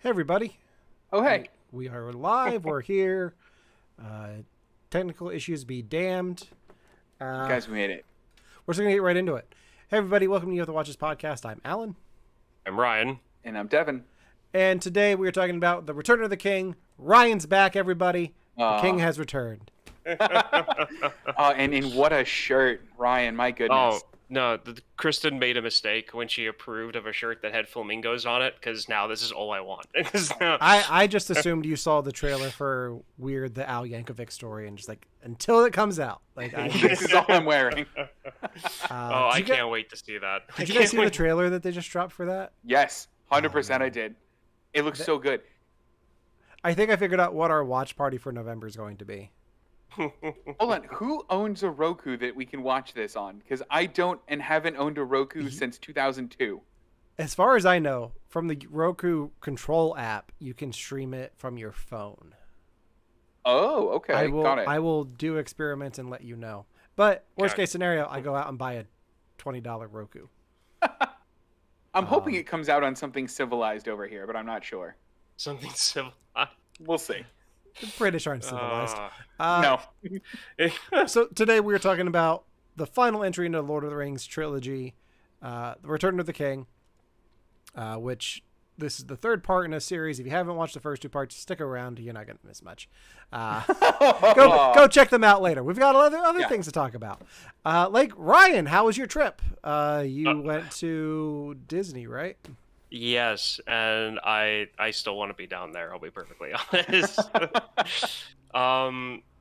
Hey, everybody. Oh, hey. We are live. We're here. Technical issues be damned. You guys made it. We're just going to get right into it. Hey, everybody. Welcome to You Have to Watch This podcast. I'm Alan. I'm Ryan. And I'm Devon. And today we are talking about The Return of the King. Ryan's back, everybody. The King has returned. And in what a shirt, Ryan, my goodness. Oh, no, Kristen made a mistake when she approved of a shirt that had flamingos on it, because now this is all I want. I just assumed you saw the trailer for Weird, the Al Yankovic story, and just like, until it comes out. This is all I'm wearing. I can't wait to see that. Did you guys see the trailer that they just dropped for that? Yes, 100% I did. It looks so good. I think I figured out what our watch party for November is going to be. Hold on, who owns a Roku that we can watch this on? Because I don't and haven't owned a Roku since 2002. As far as I know, from the Roku Control app, you can stream it from your phone. Oh, okay, got it. I will do experiments and let you know. But worst case scenario, I go out and buy a $20 Roku. I'm hoping it comes out on something civilized over here, but I'm not sure. Something civil. We'll see. The British aren't civilized. No. So today we are talking about the final entry into the Lord of the Rings trilogy, The Return of the King, which this is the third part in a series. If you haven't watched the first two parts, stick around. You're not going to miss much. Go check them out later. We've got other things to talk about. Like, Ryan, how was your trip? You went to Disney, right? Yes, and I still want to be down there, I'll be perfectly honest.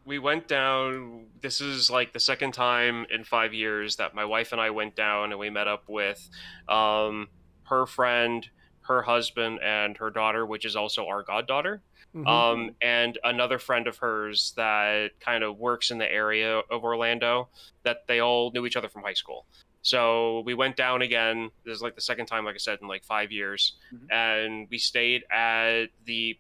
We went down, this is like the second time in 5 years that my wife and I went down, and we met up with her friend, her husband, and her daughter, which is also our goddaughter. Mm-hmm. And another friend of hers that kind of works in the area of Orlando, that they all knew each other from high school. So we went down again. This is like the second time, like I said, in like 5 years. Mm-hmm. And we stayed at the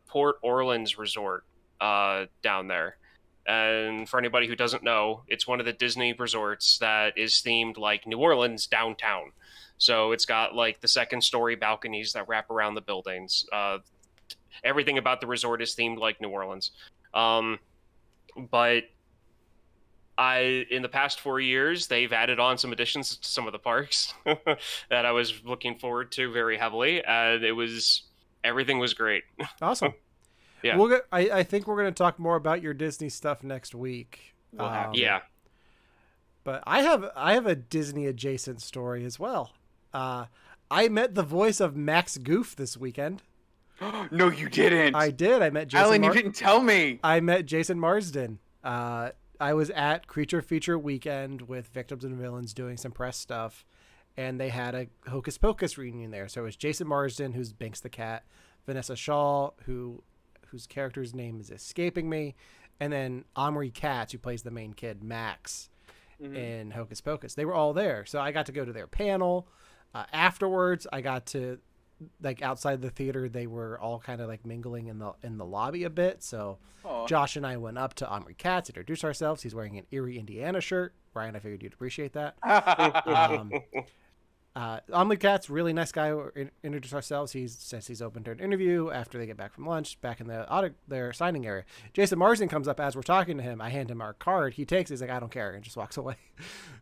Port Orleans Resort down there. And for anybody who doesn't know, it's one of the Disney resorts that is themed like New Orleans downtown. So it's got like the second story balconies that wrap around the buildings. Everything about the resort is themed like New Orleans. But in the past 4 years, they've added on some additions to some of the parks that I was looking forward to very heavily, and everything was great. Awesome. Yeah. I think we're going to talk more about your Disney stuff next week. Yeah. But I have a Disney adjacent story as well. I met the voice of Max Goof this weekend. No, you didn't. I did. I met Jason. Alan, you didn't tell me. I met Jason Marsden. I was at Creature Feature Weekend with Victims and Villains doing some press stuff, and they had a Hocus Pocus reunion there. So it was Jason Marsden, who's Binks the Cat, Vanessa Shaw, whose character's name is escaping me, and then Omri Katz, who plays the main kid, Max, in Hocus Pocus. They were all there, so I got to go to their panel. Afterwards, I got to, like, outside the theater, they were all kind of like mingling in the lobby a bit. So Josh and I went up to Omri Katz, introduced ourselves. He's wearing an Erie, Indiana shirt. Ryan, I figured you'd appreciate that. Omri Katz, really nice guy. Introduced ourselves. He says he's open to an interview after they get back from lunch, back in their signing area. Jason Marsden comes up as we're talking to him. I hand him our card. He takes it. He's like, I don't care, and just walks away.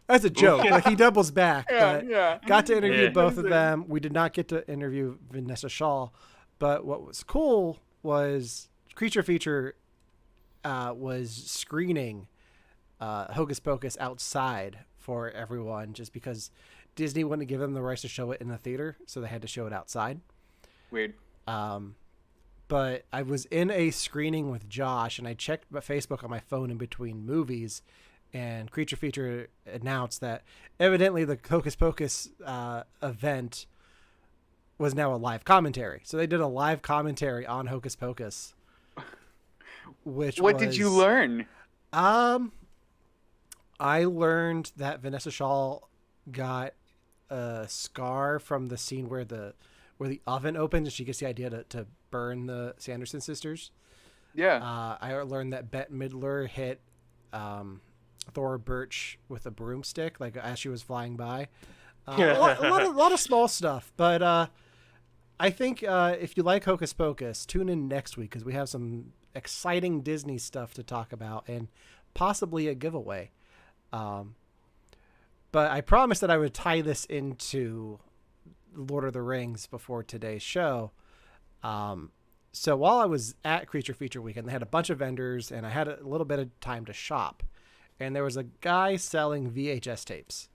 That's a joke. Like, he doubles back. Got to interview both of them. We did not get to interview Vanessa Shaw, but what was cool was Creature Feature was screening Hocus Pocus outside for everyone, just because Disney wouldn't give them the rights to show it in the theater, so they had to show it outside. Weird. But I was in a screening with Josh, and I checked my Facebook on my phone in between movies, and Creature Feature announced that evidently the Hocus Pocus event was now a live commentary. So they did a live commentary on Hocus Pocus. What did you learn? I learned that Vanessa Shaw got a scar from the scene where the oven opens and she gets the idea to burn the Sanderson sisters. Yeah. I learned that Bette Midler hit Thora Birch with a broomstick, like as she was flying by. A lot of small stuff, but I think if you like Hocus Pocus, tune in next week because we have some exciting Disney stuff to talk about and possibly a giveaway. Um, but I promised that I would tie this into Lord of the Rings before today's show. So while I was at Creature Feature Weekend, they had a bunch of vendors and I had a little bit of time to shop. And there was a guy selling VHS tapes.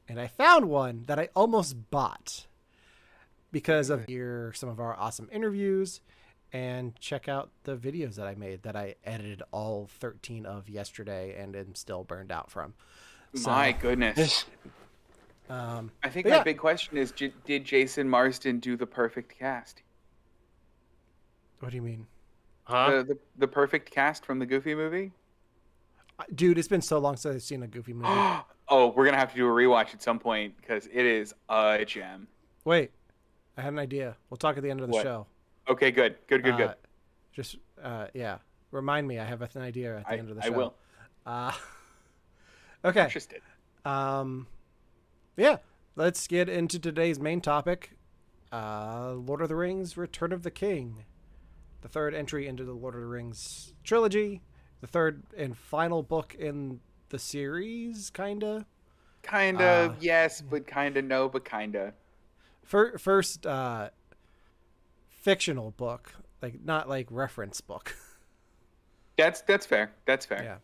And I found one that I almost bought because of hear some of our awesome interviews and check out the videos that I made that I edited all 13 of yesterday and am still burned out from. So, My goodness. I think my big question is, did Jason Marsden do the perfect cast? What do you mean? Huh? The perfect cast from the Goofy movie? Dude, it's been so long since I've seen a Goofy movie. Oh, we're going to have to do a rewatch at some point because it is a gem. Wait, I had an idea. We'll talk at the end of the show. Okay, good. Just, yeah. Remind me, I have an idea at the end of the show. I will. Okay. Interested. Yeah, let's get into today's main topic. Lord of the Rings, Return of the King. The third entry into the Lord of the Rings trilogy. The third and final book in the series, kinda. Kinda, yes, but kinda no, but kinda. First fictional book, like not like reference book. That's fair. That's fair.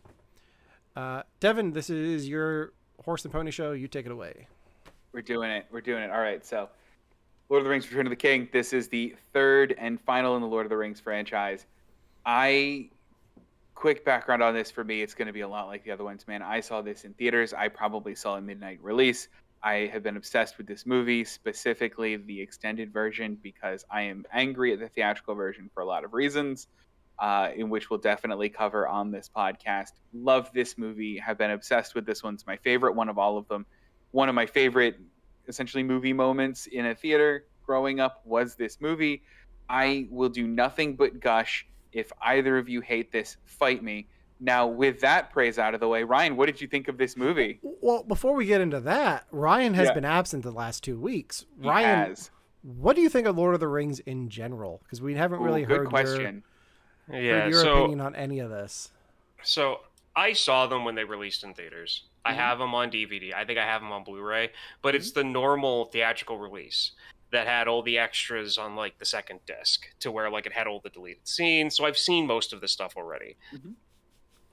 Yeah. Devon, this is your horse and pony show. You take it away. We're doing it. All right, so Lord of the Rings, Return of the King. This is the third and final in the Lord of the Rings franchise. Quick background on this, for me, it's going to be a lot like the other ones, man. I saw this in theaters. I probably saw a midnight release. I have been obsessed with this movie, specifically the extended version, because I am angry at the theatrical version for a lot of reasons, in which we'll definitely cover on this podcast. Love this movie, have been obsessed with this one. It's my favorite one of all of them. One of my favorite, essentially, movie moments in a theater growing up was this movie. I will do nothing but gush. If either of you hate this, fight me. Now, with that praise out of the way, Ryan, what did you think of this movie? Well, before we get into that, Ryan has been absent the last 2 weeks. Ryan, what do you think of Lord of the Rings in general? Because we haven't really heard your opinion on any of this. So I saw them when they released in theaters. I have them on DVD. I think I have them on Blu-ray, but it's the normal theatrical release that had all the extras on like the second disc, to where like it had all the deleted scenes. So I've seen most of this stuff already.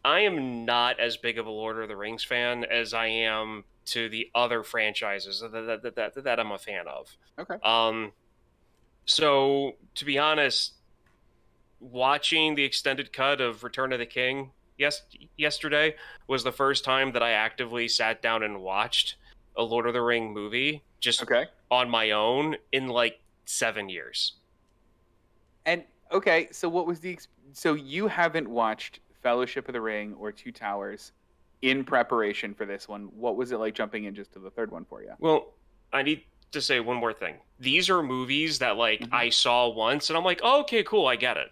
I am not as big of a Lord of the Rings fan as I am to the other franchises that I'm a fan of. Okay. So to be honest, watching the extended cut of Return of the King yesterday was the first time that I actively sat down and watched a Lord of the Ring movie just on my own in like 7 years. And so what was so you haven't watched Fellowship of the Ring or Two Towers in preparation for this one. What was it like jumping in just to the third one for you? Well, I need to say one more thing. These are movies that like I saw once and I'm like, oh, okay, cool, I get it.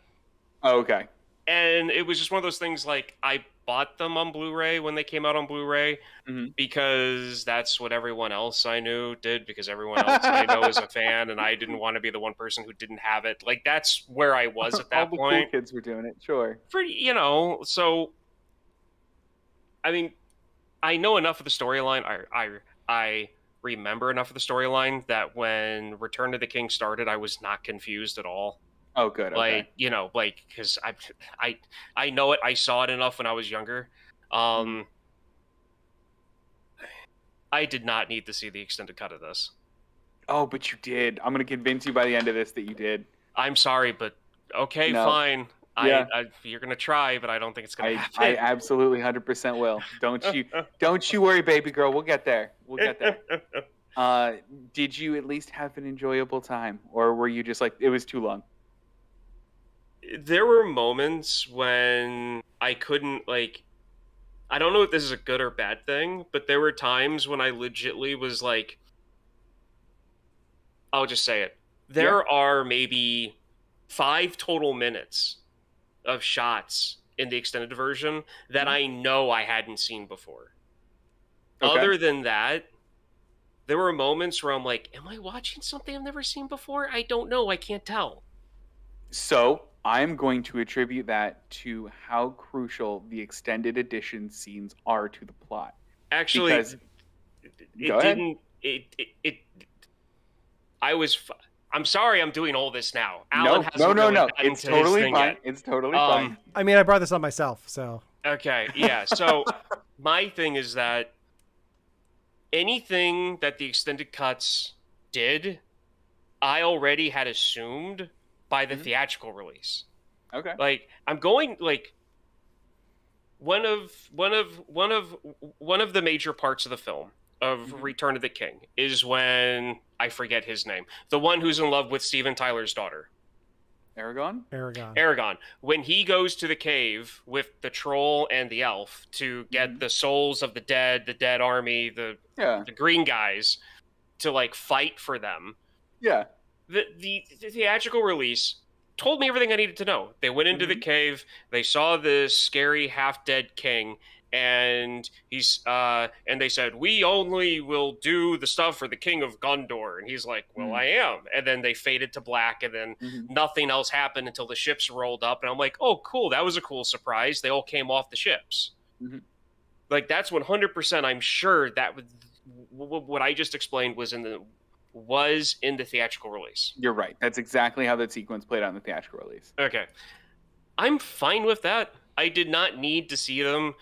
Oh, okay. And it was just one of those things, like, I bought them on Blu-ray when they came out on Blu-ray because that's what everyone else I knew did, because everyone else I know is a fan, and I didn't want to be the one person who didn't have it. Like, that's where I was at that All the point. cool kids were doing it, sure. So, I mean, I know enough of the storyline. I remember enough of the storyline that when Return of the King started, I was not confused at all. Oh, good. Okay. Because I know it. I saw it enough when I was younger. I did not need to see the extended cut of this. Oh, but you did. I'm going to convince you by the end of this that you did. I'm sorry, but okay, fine. Yeah. You're going to try, but I don't think it's going to happen. I absolutely 100% will. Don't you worry, baby girl. We'll get there. Did you at least have an enjoyable time, or were you just like, it was too long? There were moments when I couldn't, like, I don't know if this is a good or bad thing, but there were times when I legitly was like, I'll just say it. There are maybe 5 total minutes of shots in the extended version that I know I hadn't seen before. Okay. Other than that, there were moments where I'm like, am I watching something I've never seen before? I don't know. I can't tell. So I'm going to attribute that to how crucial the extended edition scenes are to the plot. Actually, Because it go ahead. didn't. I'm sorry I'm doing all this now. Alan hasn't No. really gotten It's to his totally thing fine. yet. It's totally fine. I mean, I brought this up myself, so. Okay, yeah. So my thing is that anything that the extended cuts did, I already had assumed by the theatrical release. Okay. Like, I'm going, like, one of the major parts of the film of Return of the King is when I forget his name, the one who's in love with Steven Tyler's daughter, Aragon. when he goes to the cave with the troll and the elf to get the souls of the dead army, the green guys, to like fight for them. Yeah. The theatrical release told me everything I needed to know. They went into the cave, they saw this scary half-dead king, and they said, "We only will do the stuff for the King of Gondor." And he's like, "Well, I am." And then they faded to black, and then nothing else happened until the ships rolled up. And I'm like, "Oh, cool! That was a cool surprise." They all came off the ships. Like, that's 100%. I'm sure that what I just explained was in the theatrical release. You're right. That's exactly how that sequence played out in the theatrical release. Okay. I'm fine with that. I did not need to see them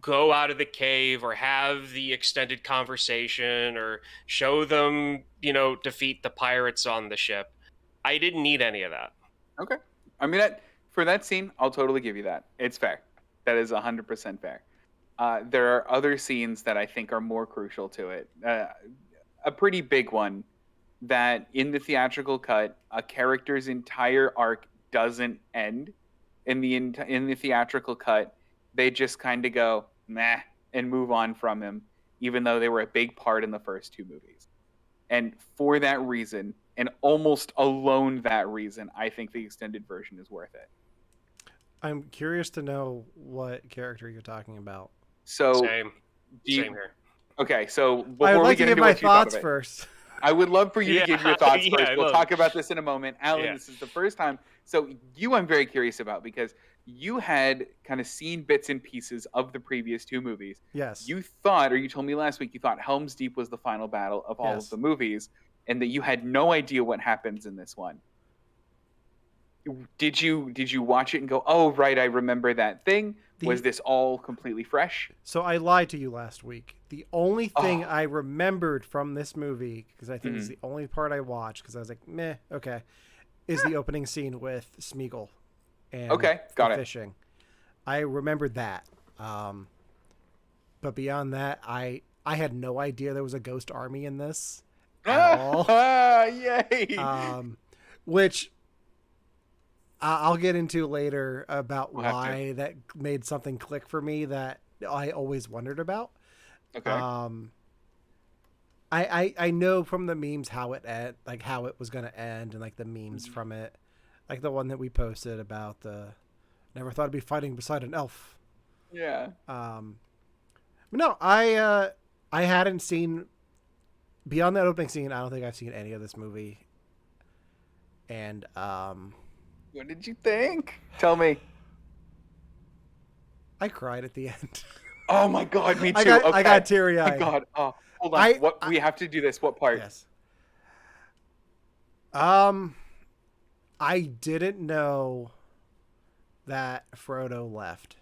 go out of the cave or have the extended conversation or show them, defeat the pirates on the ship. I didn't need any of that. Okay. I mean, for that scene, I'll totally give you that. It's fair. That is 100% fair. There are other scenes that I think are more crucial to it. A pretty big one that in the theatrical cut, a character's entire arc doesn't end. In the theatrical cut, they just kind of go meh and move on from him, even though they were a big part in the first two movies. And for that reason, and almost alone that reason, I think the extended version is worth it. I'm curious to know what character you're talking about. So same here. Okay, so I before would like we to get give into my what you thought thoughts of it, first. I would love for you to give your thoughts first. We'll talk about this in a moment. Alan, this is the first time. So I'm very curious about, because you had kind of seen bits and pieces of the previous two movies. Yes. You thought, or you told me last week, you thought Helm's Deep was the final battle of all of the movies, and that you had no idea what happens in this one. Did you watch it and go, oh, right, I remember that thing? Was this all completely fresh? So I lied to you last week. The only thing I remembered from this movie, because I think it's the only part I watched, because I was like, meh, okay, is the opening scene with Smeagol and fishing. I remembered that. But beyond that, I had no idea there was a ghost army in this at all. Yay! Which I'll get into later about why that made something click for me that I always wondered about. Okay. I know from the memes how it how it was going to end, and like the memes from it, like the one that we posted about the never thought I'd be fighting beside an elf. Yeah. But no, I hadn't seen beyond that opening scene. I don't think I've seen any of this movie. And what did you think? Tell me. I cried at the end. Oh my god, me too. I got teary-eyed. Oh my god. Oh, hold on. We have to do this. What part? Yes. I didn't know that Frodo left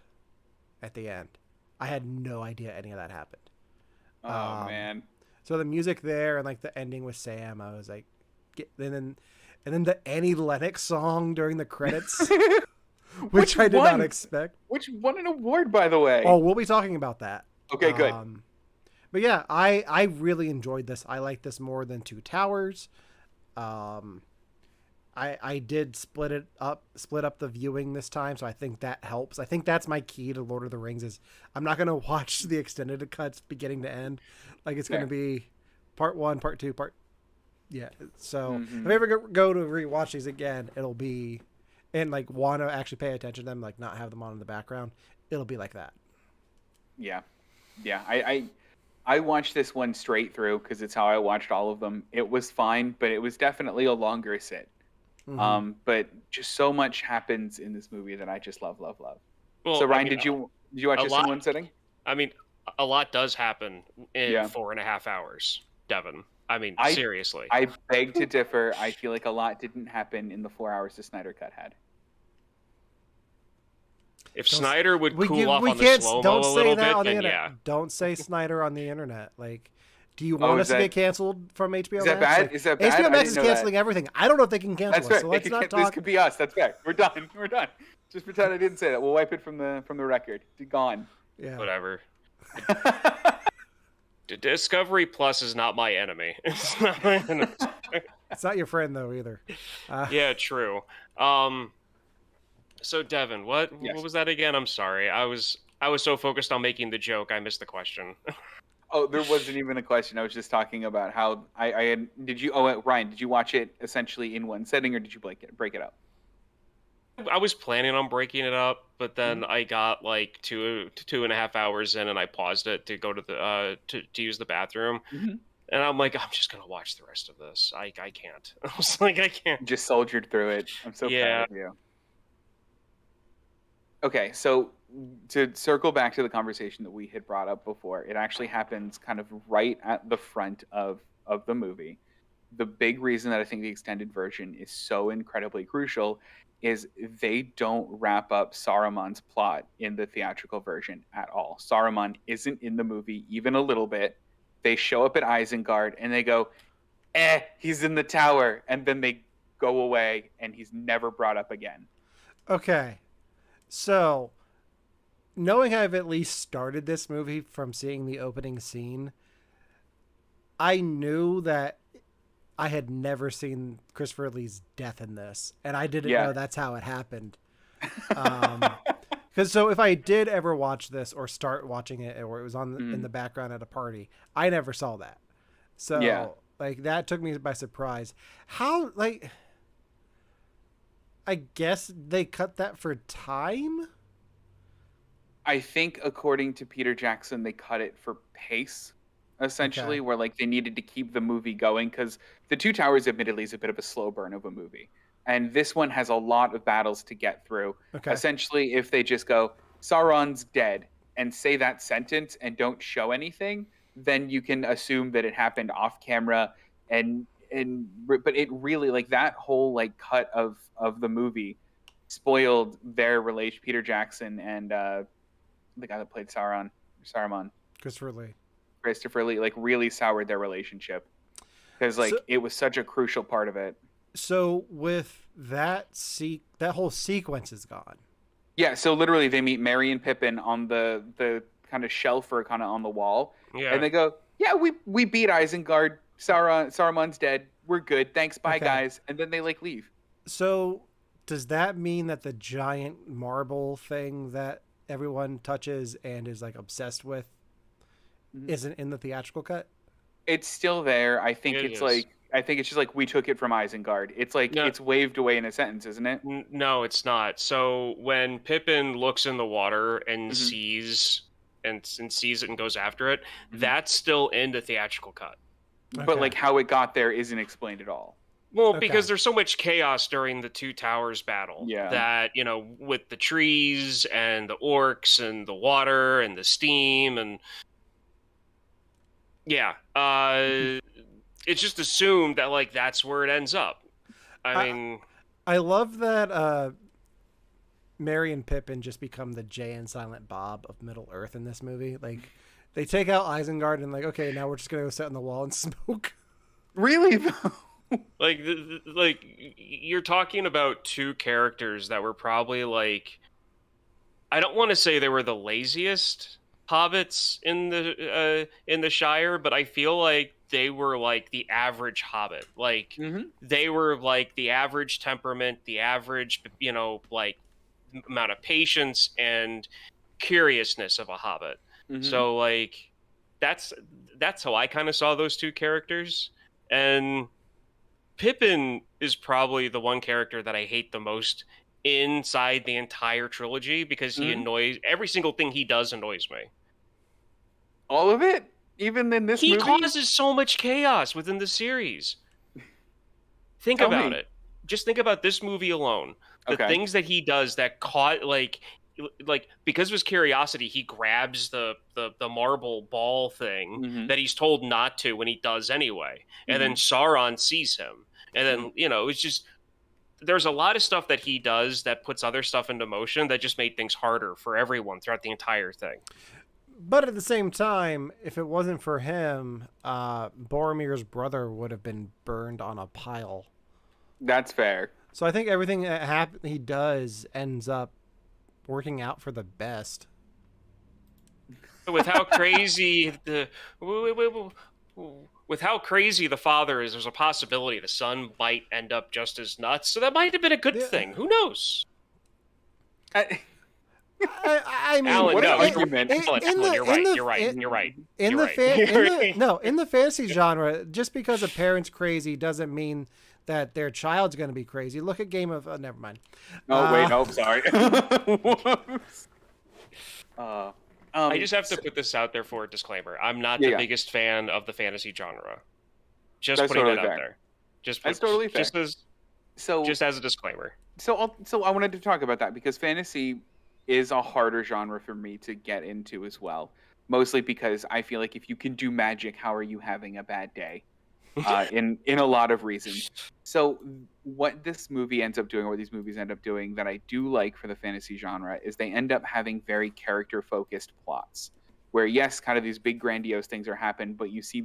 at the end. I had no idea any of that happened. Oh man. So the music there and like the ending with Sam, I was like, and then the Annie Lennox song during the credits, which I did not expect. Which won an award, by the way. Oh, we'll be talking about that. Okay, good. But yeah, I really enjoyed this. I like this more than Two Towers. I did split up the viewing this time, so I think that helps. I think that's my key to Lord of the Rings is I'm not gonna watch the extended cuts beginning to end. Like it's gonna be part 1, part 2, yeah. So if I ever go to rewatch these again, it'll be and like want to actually pay attention to them, like not have them on in the background. It'll be like that. Yeah. I watched this one straight through because it's how I watched all of them. It was fine, but it was definitely a longer sit. Mhm. But just so much happens in this movie that I just love, love, love. Well, So I Ryan, mean, did you watch a this in lot. one sitting? I mean, a lot does happen in Yeah. 4.5 hours, Devon. I mean, I- seriously. I beg to differ. I feel like a lot didn't happen in the 4 hours the Snyder Cut had. If Snyder would cool off we on the can't slow-mo don't a say little that bit, on the then internet. yeah. Don't say Snyder on the internet. Like, do you want us to that- get canceled from HBO Is that Max? bad? Like, Is that bad? I HBO Max didn't is know canceling everything. I don't know if they can cancel That's us. fair. So let's not This talk. could be us. That's fair. We're done. We're done. Just pretend I didn't say that. We'll wipe it from the record. Gone. Yeah. Whatever. Discovery Plus is not my enemy. It's not my enemy. It's not your friend though either. Yeah, true. So Devon, what was that again? I'm sorry. I was so focused on making the joke, I missed the question. Oh, there wasn't even a question. I was just talking about how I had. Did you? Oh, Ryan, did you watch it essentially in one setting, or did you break it up? I was planning on breaking it up, but then I got like 2.5 hours in, and I paused it to go to the to use the bathroom. Mm-hmm. And I'm like, I'm just gonna watch the rest of this. I can't. I was like, I can't. Just soldiered through it. I'm so proud of you. Okay, so to circle back to the conversation that we had brought up before, it actually happens kind of right at the front of the movie. The big reason that I think the extended version is so incredibly crucial is they don't wrap up Saruman's plot in the theatrical version at all. Saruman isn't in the movie even a little bit. They show up at Isengard and they go, he's in the tower. And then they go away and he's never brought up again. Okay. So, knowing I've at least started this movie from seeing the opening scene, I knew that I had never seen Christopher Lee's death in this, and I didn't know that's how it happened. Because so if I did ever watch this or start watching it, or it was on in the background at a party, I never saw that. So like that took me by surprise. How like. I guess they cut that for time? I think according to Peter Jackson, they cut it for pace, essentially, where like they needed to keep the movie going because The Two Towers admittedly is a bit of a slow burn of a movie. And this one has a lot of battles to get through. Okay. Essentially, if they just go, Sauron's dead, and say that sentence and don't show anything, then you can assume that it happened off camera but it really like that whole like cut of the movie spoiled their relation. Peter Jackson and the guy that played Saruman, Christopher Lee, like really soured their relationship because like it was such a crucial part of it. So with that whole sequence is gone. Yeah. So literally, they meet Merry and Pippin on the kind of shelf or kind of on the wall, and they go, "Yeah, we beat Isengard. Saruman's dead. We're good. Thanks. Bye, guys." And then they like leave. So does that mean that the giant marble thing that everyone touches and is like obsessed with isn't in the theatrical cut? It's still there. I think it's just like we took it from Isengard. It's like it's waved away in a sentence, isn't it? No, it's not. So when Pippin looks in the water and sees it and goes after it, that's still in the theatrical cut. But like how it got there isn't explained at all. Well, because there's so much chaos during the Two Towers battle that, with the trees and the orcs and the water and the steam and it's just assumed that like that's where it ends up. I love that Merry and Pippin just become the Jay and Silent Bob of Middle Earth in this movie. Like they take out Isengard and like, okay, now we're just gonna go sit on the wall and smoke. Really? like you're talking about two characters that were probably like, I don't want to say they were the laziest hobbits in the Shire, but I feel like they were like the average hobbit. Like they were like the average temperament, the average, like amount of patience and curiousness of a hobbit. So like that's how I kind of saw those two characters. And Pippin is probably the one character that I hate the most inside the entire trilogy because he annoys, every single thing he does annoys me. All of it? Even in this He movie, causes so much chaos within the series. Think Tell about me. it. Just think about this movie alone. The Okay. things that he does that caught like because of his curiosity, he grabs the marble ball thing Mm-hmm. that he's told not to when he does anyway. And then Mm-hmm. Sauron sees him. And then, it's just there's a lot of stuff that he does that puts other stuff into motion that just made things harder for everyone throughout the entire thing. But at the same time, if it wasn't for him, Boromir's brother would have been burned on a pile. That's fair. So I think everything that he does ends up working out for the best. With how crazy with how crazy the father is, there's a possibility the son might end up just as nuts. So that might have been a good thing. Who knows? I mean, Alan, what no, argument? You're right. In the fantasy genre, just because a parent's crazy doesn't mean that their child's going to be crazy. Look at Game of... never mind. Sorry. I just have to put this out there for a disclaimer. I'm not the biggest fan of the fantasy genre. Just putting that out there. That's totally fair. Just as a disclaimer. So I wanted to talk about that because fantasy is a harder genre for me to get into as well. Mostly because I feel like if you can do magic, how are you having a bad day? In a lot of reasons. So what this movie ends up doing, or these movies end up doing, that I do like for the fantasy genre is they end up having very character-focused plots. Where yes, kind of these big grandiose things are happening, but you see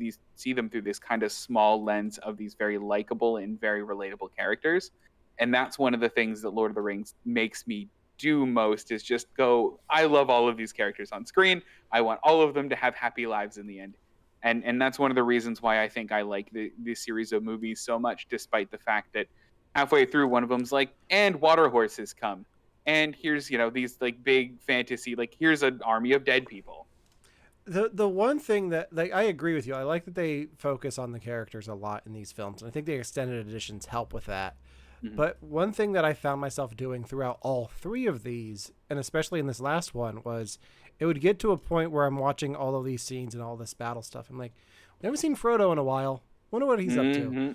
them through this kind of small lens of these very likable and very relatable characters. And that's one of the things that Lord of the Rings makes me do most is just go, I love all of these characters on screen. I want all of them to have happy lives in the end. And that's one of the reasons why I think I like the series of movies so much, despite the fact that halfway through one of them's like, and water horses come. And here's, these like big fantasy, like here's an army of dead people. The one thing that, like, I agree with you. I like that they focus on the characters a lot in these films. And I think the extended editions help with that. Mm-hmm. But one thing that I found myself doing throughout all three of these, and especially in this last one, was it would get to a point where I'm watching all of these scenes and all this battle stuff. I'm like, we haven't seen Frodo in a while. Wonder what he's up to.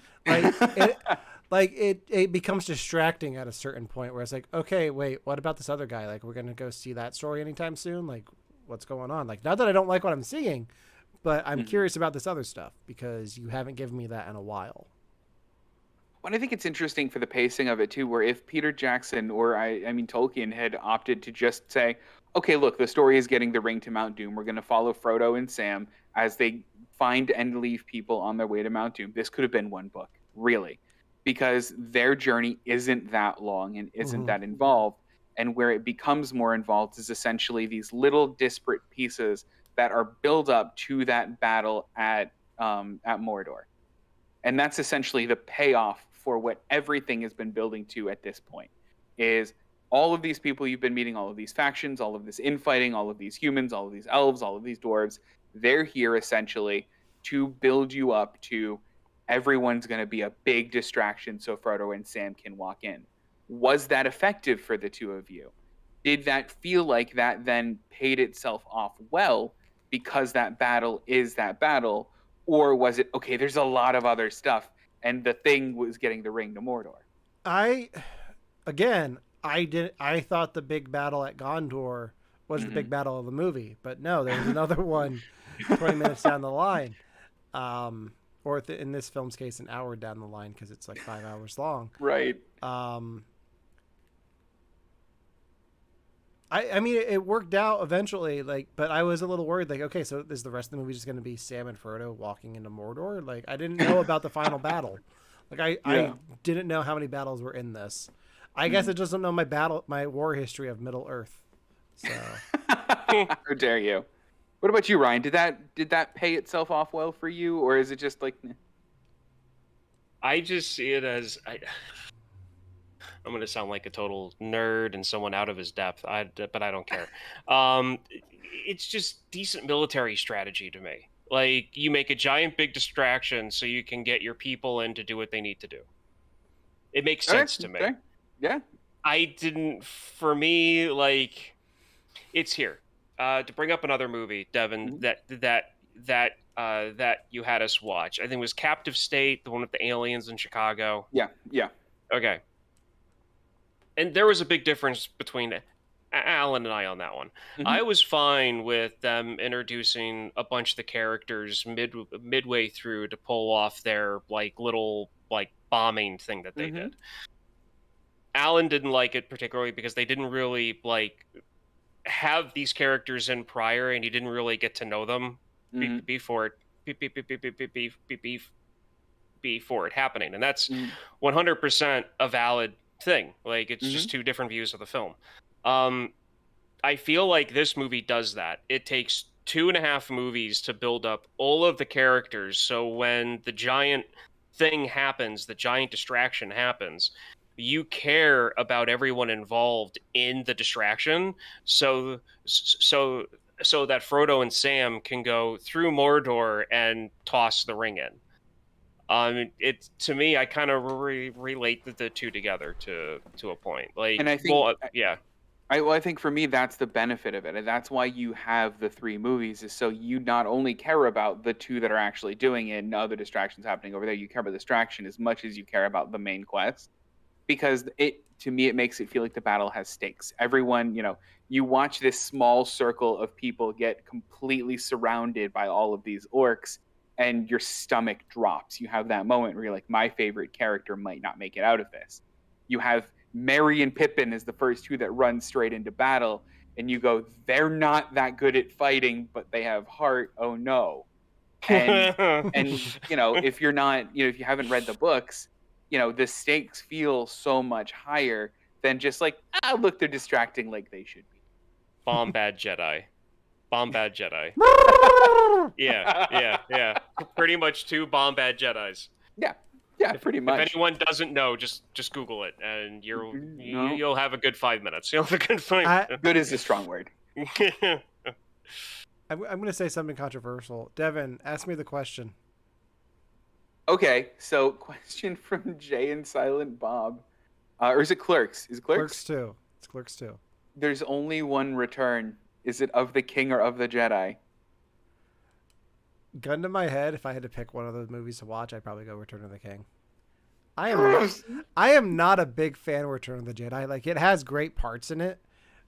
Like, it becomes distracting at a certain point where it's like, okay, wait, what about this other guy? Like, we're going to go see that story anytime soon? Like, what's going on? Like, not that I don't like what I'm seeing, but I'm curious about this other stuff because you haven't given me that in a while. Well, I think it's interesting for the pacing of it too, where if Peter Jackson or I mean Tolkien had opted to just say, okay, look, the story is getting the ring to Mount Doom. We're going to follow Frodo and Sam as they find and leave people on their way to Mount Doom. This could have been one book, really, because their journey isn't that long and isn't that involved. And where it becomes more involved is essentially these little disparate pieces that are built up to that battle at Mordor. And that's essentially the payoff for what everything has been building to at this point, is all of these people you've been meeting, all of these factions, all of this infighting, all of these humans, all of these elves, all of these dwarves, they're here essentially to build you up to everyone's going to be a big distraction so Frodo and Sam can walk in. Was that effective for the two of you? Did that feel like that then paid itself off well because that battle is that battle? Or was it, okay, there's a lot of other stuff, and the thing was getting the ring to Mordor? I thought the big battle at Gondor was the big battle of the movie, but no, there was another one 20 minutes down the line. Or in this film's case, an hour down the line because it's like 5 hours long. Right. I mean, it worked out eventually, but I was a little worried, okay, so is the rest of the movie just going to be Sam and Frodo walking into Mordor? Like, I didn't know about the final battle. I didn't know how many battles were in this. I guess I just don't know my war history of Middle Earth. So, how dare you? What about you, Ryan? Did that pay itself off well for you, or is it just like? I just see it as I'm going to sound like a total nerd and someone out of his depth, but I don't care. It's just decent military strategy to me. Like, you make a giant big distraction so you can get your people in to do what they need to do. It makes sense to me. Okay. Yeah. For me, like, it's here. To bring up another movie, Devon, that that you had us watch. I think it was Captive State, the one with the aliens in Chicago. Yeah. Okay. And there was a big difference between Alan and I on that one. Mhm. I was fine with them introducing a bunch of the characters midway through to pull off their like little like bombing thing that they did. Alan didn't like it particularly because they didn't really like have these characters in prior, and he didn't really get to know them before it happening, and that's 100% a valid thing. Like, it's just two different views of the film. I feel like this movie does that. It takes 2.5 movies to build up all of the characters, so when the giant thing happens, the giant distraction happens, you care about everyone involved in the distraction, so that Frodo and Sam can go through Mordor and toss the ring in. It, to me, I kind of relate the two together to a point. Like, and I think, well, yeah. I think for me that's the benefit of it, and that's why you have the 3 movies, is so you not only care about the 2 that are actually doing it and other distractions happening over there, you care about the distraction as much as you care about the main quest. Because to me, it makes it feel like the battle has stakes. Everyone, you watch this small circle of people get completely surrounded by all of these orcs, and your stomach drops. You have that moment where you're like, my favorite character might not make it out of this. You have Merry and Pippin as the first 2 that run straight into battle, and you go, they're not that good at fighting, but they have heart. Oh no. And if you're not, if you haven't read the books, the stakes feel so much higher than just like, look, they're distracting like they should be. Bomb bad Jedi. Yeah. Pretty much 2 bomb bad Jedis. Yeah, pretty much. If anyone doesn't know, just Google it, and you'll have a good 5 minutes. You'll have a good 5 minutes. Good is a strong word. I'm going to say something controversial. Devon, ask me the question. Okay, so question from Jay and Silent Bob. Or is it Clerks? Is it Clerks? Clerks 2. It's Clerks 2. There's only one return. Is it of the King or of the Jedi? Gun to my head, if I had to pick one of those movies to watch, I'd probably go Return of the King. I am not a big fan of Return of the Jedi. Like, it has great parts in it.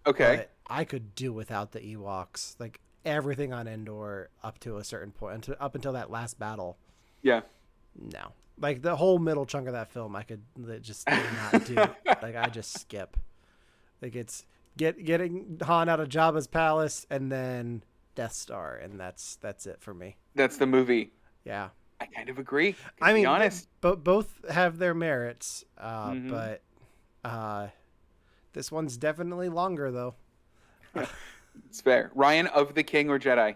Okay. But I could do without the Ewoks. Like, everything on Endor up to a certain point, up until that last battle. Yeah. No. Like, the whole middle chunk of that film, I could just not do. Like, I just skip. Like, it's getting Han out of Jabba's palace and then Death Star, and that's it for me. That's the movie. Yeah. I kind of agree. I mean, be honest. Both have their merits, but this one's definitely longer, though. It's fair. Ryan, of the King or Jedi?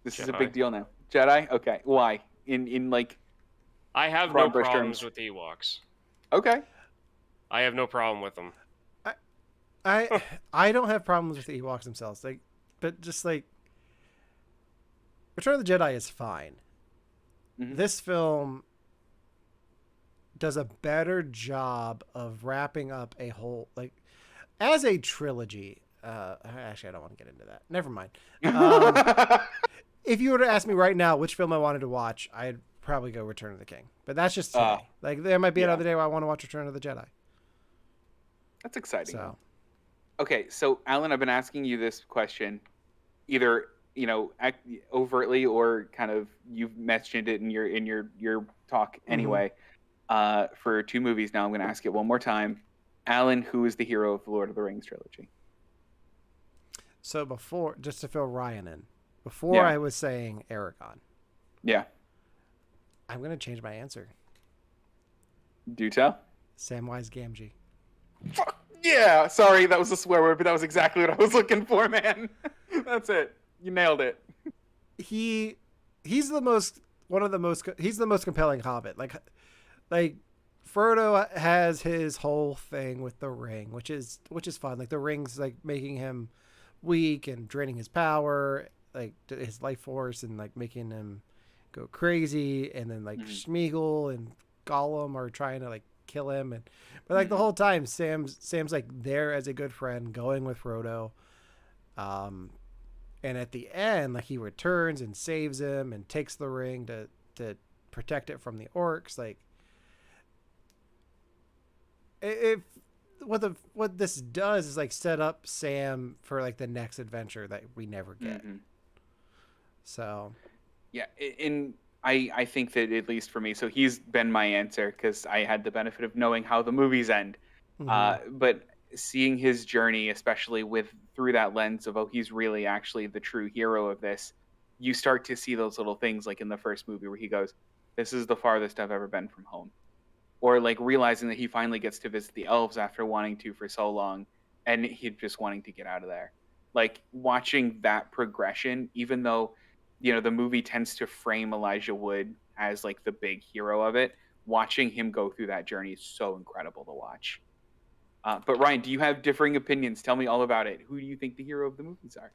This Jedi. is a big deal now. Jedi? Okay. Why? In like... I have no problems with Ewoks. Okay. I have no problem with them. I don't have problems with the Ewoks themselves. Like, but just like Return of the Jedi is fine. This film does a better job of wrapping up a whole, like, as a trilogy. Actually, I don't want to get into that. Never mind. If you were to ask me right now which film I wanted to watch, I'd probably go Return of the King. But that's just today. Like, there might be another day where I want to watch Return of the Jedi. That's exciting. So. Okay, so Alan, I've been asking you this question, either overtly or kind of you've mentioned it in your talk anyway. For 2 movies now, I'm going to ask it one more time. Alan, who is the hero of the Lord of the Rings trilogy? So before, just to fill Ryan in, before I was saying Aragorn. Yeah. I'm going to change my answer. Do tell. Samwise Gamgee. Yeah, sorry, that was a swear word, but that was exactly what I was looking for, man. That's it. You nailed it. He's the most compelling Hobbit. Like Frodo has his whole thing with the ring, which is fun. Like, the ring's like making him weak and draining his power, like his life force, and like making him go crazy. And then like Smeagol and Gollum are trying to like kill him, but like the whole time Sam's like there as a good friend, going with Frodo. And at the end, like, he returns and saves him and takes the ring to protect it from the orcs. Like, if what this does is like set up Sam for like the next adventure that we never get. Mm-hmm. So yeah, and I think that, at least for me, so he's been my answer because I had the benefit of knowing how the movies end. But seeing his journey, especially through that lens of, oh, he's really actually the true hero of this, you start to see those little things, like in the first movie where he goes, "This is the farthest I've ever been from home," or like realizing that he finally gets to visit the elves after wanting to for so long, and he just wanting to get out of there. Like, watching that progression, even though, you know, the movie tends to frame Elijah Wood as like the big hero of it, watching him go through that journey is so incredible to watch. But Ryan, do you have differing opinions? Tell me all about it. Who do you think the hero of the movies are?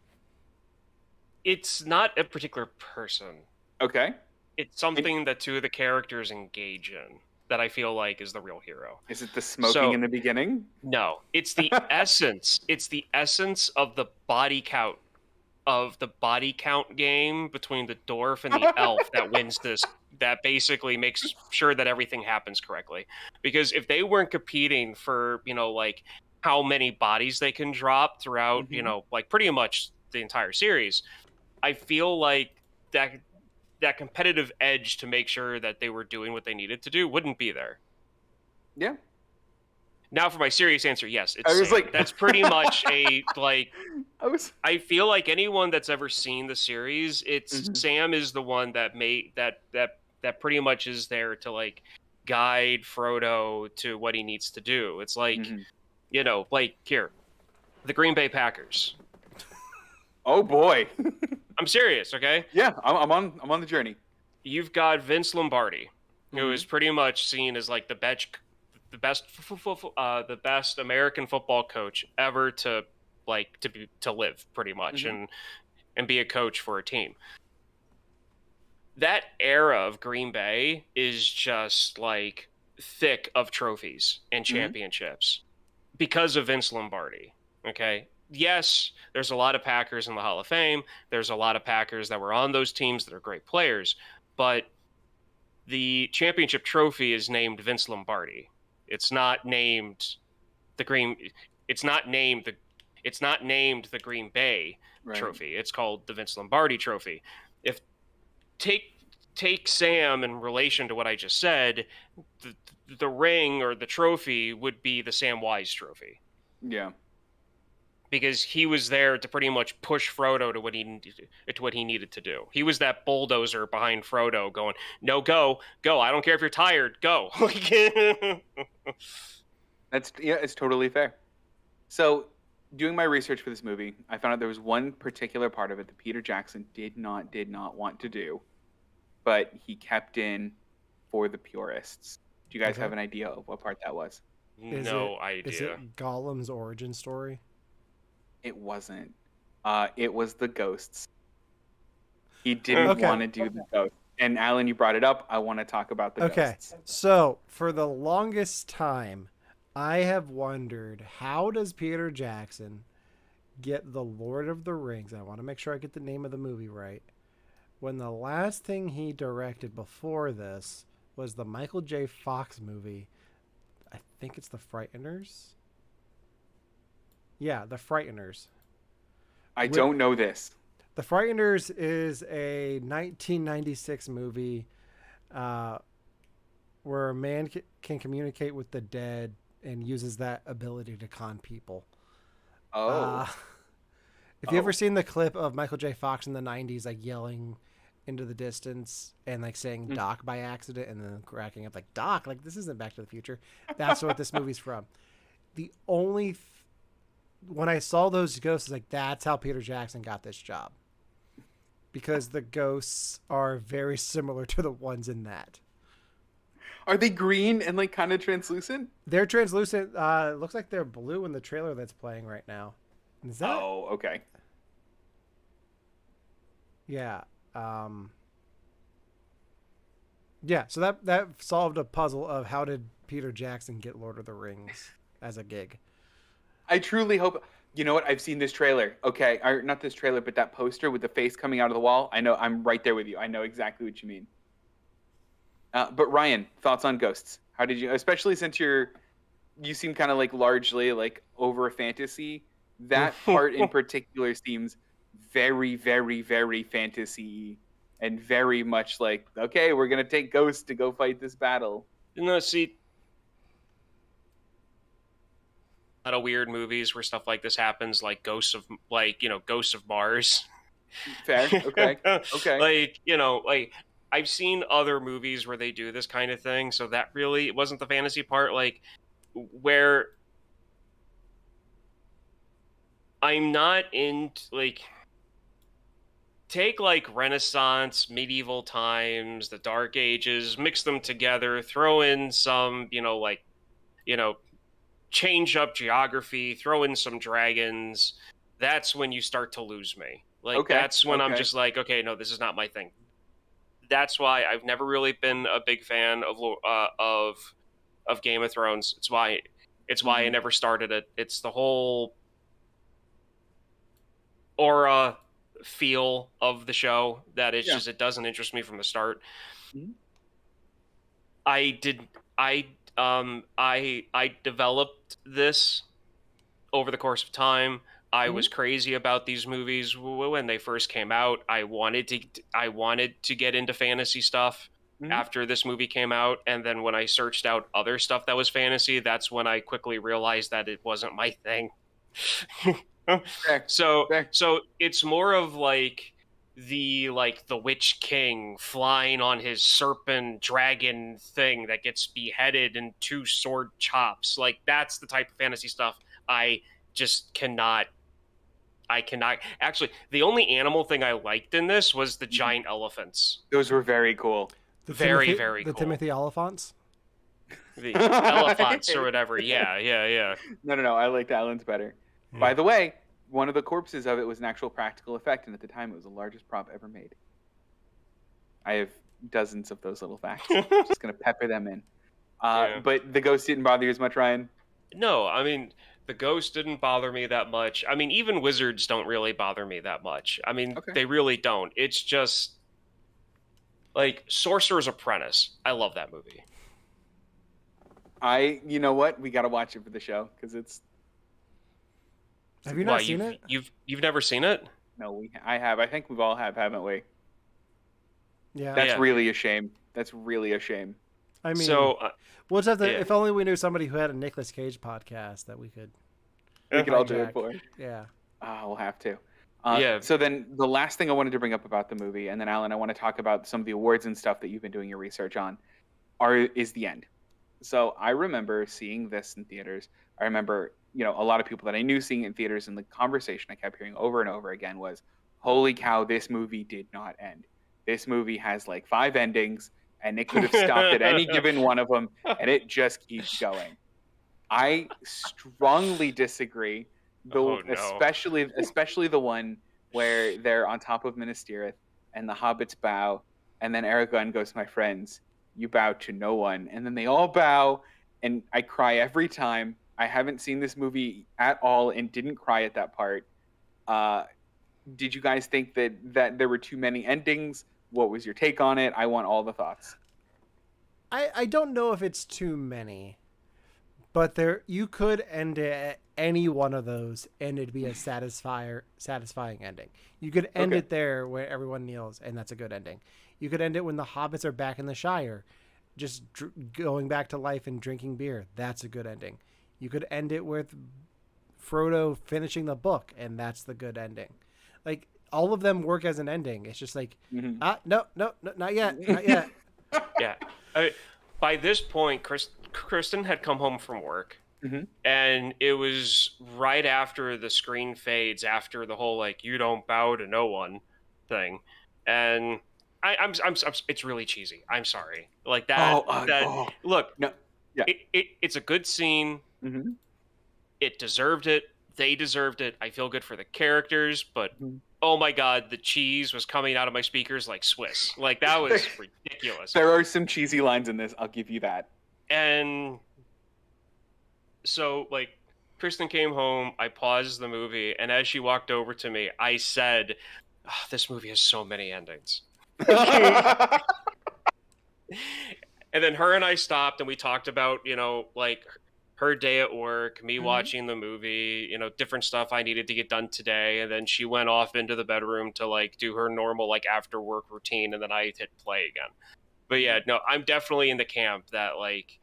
It's not a particular person. Okay. It's something that two of the characters engage in that I feel like is the real hero. Is it the smoking in the beginning? No, it's the essence. It's the essence of the body count game between the dwarf and the elf that wins this. That basically makes sure that everything happens correctly. Because if they weren't competing for, you know, like how many bodies they can drop throughout, you know, like pretty much the entire series, I feel like that competitive edge to make sure that they were doing what they needed to do wouldn't be there. Yeah. Now for my serious answer, yes, it's I was Sam. like, that's pretty much a like. I feel like anyone that's ever seen the series, it's Sam is the one that made that pretty much is there to like guide Frodo to what he needs to do. It's like, you know, like here, the Green Bay Packers. Oh boy. I'm serious, okay? Yeah, I'm on the journey. You've got Vince Lombardi, who is pretty much seen as like the best American football coach ever to live, pretty much, and be a coach for a team. That era of Green Bay is just like thick of trophies and championships because of Vince Lombardi. Okay. Yes, there's a lot of Packers in the Hall of Fame. There's a lot of Packers that were on those teams that are great players, but the championship trophy is named Vince Lombardi. It's not named the Green Bay trophy. It's called the Vince Lombardi trophy. If take Sam in relation to what I just said, the ring or the trophy would be the Sam Wise trophy. Yeah. Because he was there to pretty much push Frodo to what he needed to do. He was that bulldozer behind Frodo going, "No, go. I don't care if you're tired. Go." It's totally fair. So, doing my research for this movie, I found out there was one particular part of it that Peter Jackson did not want to do, but he kept in for the purists. Do you guys have an idea of what part that was? No idea. Is it Gollum's origin story? It wasn't. It was the ghosts. He didn't want to do the ghosts. And Alan, you brought it up. I want to talk about the ghosts. So for the longest time, I have wondered, how does Peter Jackson get the Lord of the Rings? I want to make sure I get the name of the movie right. When the last thing he directed before this was the Michael J. Fox movie. I think it's The Frighteners. Yeah, The Frighteners. I don't know this. The Frighteners is a 1996 movie where a man can communicate with the dead and uses that ability to con people. If you ever seen the clip of Michael J. Fox in the 90s, like yelling into the distance and like saying Doc by accident and then cracking up like, Doc, like this isn't Back to the Future. That's what this movie's from. The only... when I saw those ghosts, like that's how Peter Jackson got this job, because the ghosts are very similar to the ones in that. Are they green and like kind of translucent? They're translucent. It looks like they're blue in the trailer that's playing right now. Is that? Oh, okay. Yeah. Yeah. So that solved a puzzle of how did Peter Jackson get Lord of the Rings as a gig. I truly hope, You know what? I've seen this trailer. Okay, or not this trailer, but that poster with the face coming out of the wall. I know. I'm right there with you. I know exactly what you mean. But Ryan, thoughts on Ghosts? How did you, especially since you seem kind of like largely like over fantasy. That part in particular seems very, very, very fantasy and very much like, okay, we're gonna take ghosts to go fight this battle. No, see, a lot of weird movies where stuff like this happens, like Ghosts of Mars. Fair, okay, okay. Like I've seen other movies where they do this kind of thing, so that really wasn't the fantasy part. Like where I'm not in like take like Renaissance, medieval times, the Dark Ages, mix them together, throw in some, change up geography, throw in some dragons. That's when you start to lose me. Like Okay, that's when I'm okay. just like, okay, no, this is not my thing. That's why I've never really been a big fan of Game of Thrones. It's why I never started it. It's the whole aura feel of the show that it's just, it doesn't interest me from the start. Mhm. I developed this over the course of time. I was crazy about these movies when they first came out. I wanted to get into fantasy stuff after this movie came out, and then when I searched out other stuff that was fantasy, that's when I quickly realized that it wasn't my thing. So it's more of like the Witch King flying on his serpent dragon thing that gets beheaded and 2 sword chops. Like that's the type of fantasy stuff I just cannot. Actually, the only animal thing I liked in this was the giant elephants. Those were very cool. Very The cool. Timothy Oliphants? The elephants or whatever. Yeah. No. I liked Alan's better. Yeah. By the way, one of the corpses of it was an actual practical effect, and at the time it was the largest prop ever made. I have dozens of those little facts. I'm just going to pepper them in. But the ghost didn't bother you as much, Ryan? No, I mean, the ghost didn't bother me that much. I mean, even wizards don't really bother me that much. I mean, They really don't. It's just like Sorcerer's Apprentice. I love that movie. You know what? We got to watch it for the show because it's. Have you not seen it? You've never seen it? No, I have. I think we've all haven't we? Yeah. That's really a shame. That's really a shame. I mean, so we'll just have to. If only we knew somebody who had a Nicolas Cage podcast that we could. We could all do it for. Yeah. We'll have to. So then the last thing I wanted to bring up about the movie, and then Alan, I want to talk about some of the awards and stuff that you've been doing your research on, is the end. So I remember seeing this in theaters. I remember, a lot of people that I knew seeing it in theaters, and the conversation I kept hearing over and over again was, holy cow, this movie did not end. This movie has like 5 endings, and it could have stopped at any given one of them, and it just keeps going. I strongly disagree, especially the one where they're on top of Minas Tirith, and the hobbits bow, and then Aragorn goes, my friends, you bow to no one. And then they all bow, and I cry every time. I haven't seen this movie at all and didn't cry at that part. Did you guys think that there were too many endings? What was your take on it? I want all the thoughts. I don't know if it's too many, but you could end it at any one of those and it'd be a satisfying ending. You could end it there where everyone kneels, and that's a good ending. You could end it when the hobbits are back in the Shire, just going back to life and drinking beer. That's a good ending. You could end it with Frodo finishing the book, and that's the good ending. Like, all of them work as an ending. It's just like, no, not yet. Yeah. By this point, Kristen had come home from work, and it was right after the screen fades, after the whole, like, you don't bow to no one thing. And I'm it's really cheesy. I'm sorry. Like that. Look, no, yeah. It's a good scene. It deserved it. They deserved it. I feel good for the characters, but oh my God, the cheese was coming out of my speakers like Swiss. Like that was ridiculous. There are some cheesy lines in this. I'll give you that. And so, like, Kristen came home, I paused the movie, and as she walked over to me, I said, this movie has so many endings. And then her and I stopped and we talked about, like her day at work, me watching the movie, different stuff I needed to get done today. And then she went off into the bedroom to like do her normal like after work routine. And then I hit play again. But yeah, no, I'm definitely in the camp that like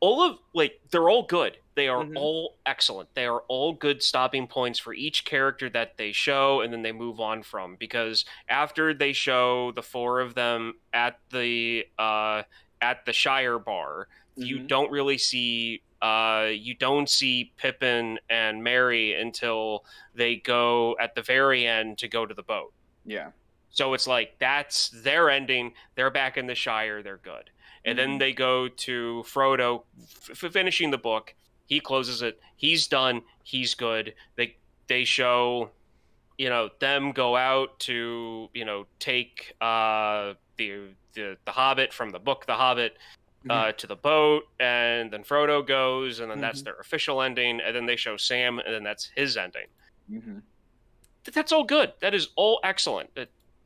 they're all good. They are all excellent. They are all good stopping points for each character that they show and then they move on from, because after they show the four of them at the Shire bar, you don't really see you don't see Pippin and Merry until they go at the very end to go to the boat. Yeah. So it's like that's their ending. They're back in the Shire. They're good. And then they go to Frodo finishing the book. He closes it. He's done. He's good. They show, them go out to, take the Hobbit from the book The Hobbit to the boat, and then Frodo goes, and then that's their official ending. And then they show Sam, and then that's his ending. That's all good. That is all excellent.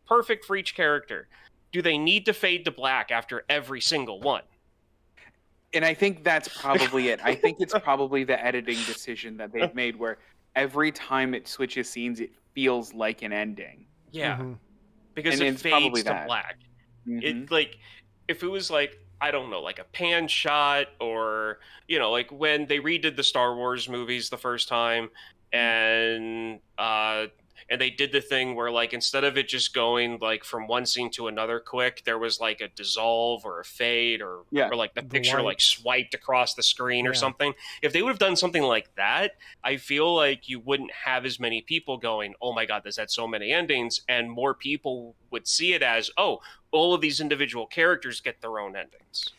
Perfect for each character. Do they need to fade to black after every single one? And I think that's probably it. I think it's probably the editing decision that they've made where every time it switches scenes, it feels like an ending. Yeah. Because it fades to black. It like, if it was like, I don't know, like a pan shot or, like when they redid the Star Wars movies the first time and they did the thing where like instead of it just going like from one scene to another quick, there was like a dissolve or a fade or like the picture like swiped across the screen or something. If they would have done something like that, I feel like you wouldn't have as many people going, oh my God, this had so many endings, and more people would see it as, oh, all of these individual characters get their own endings.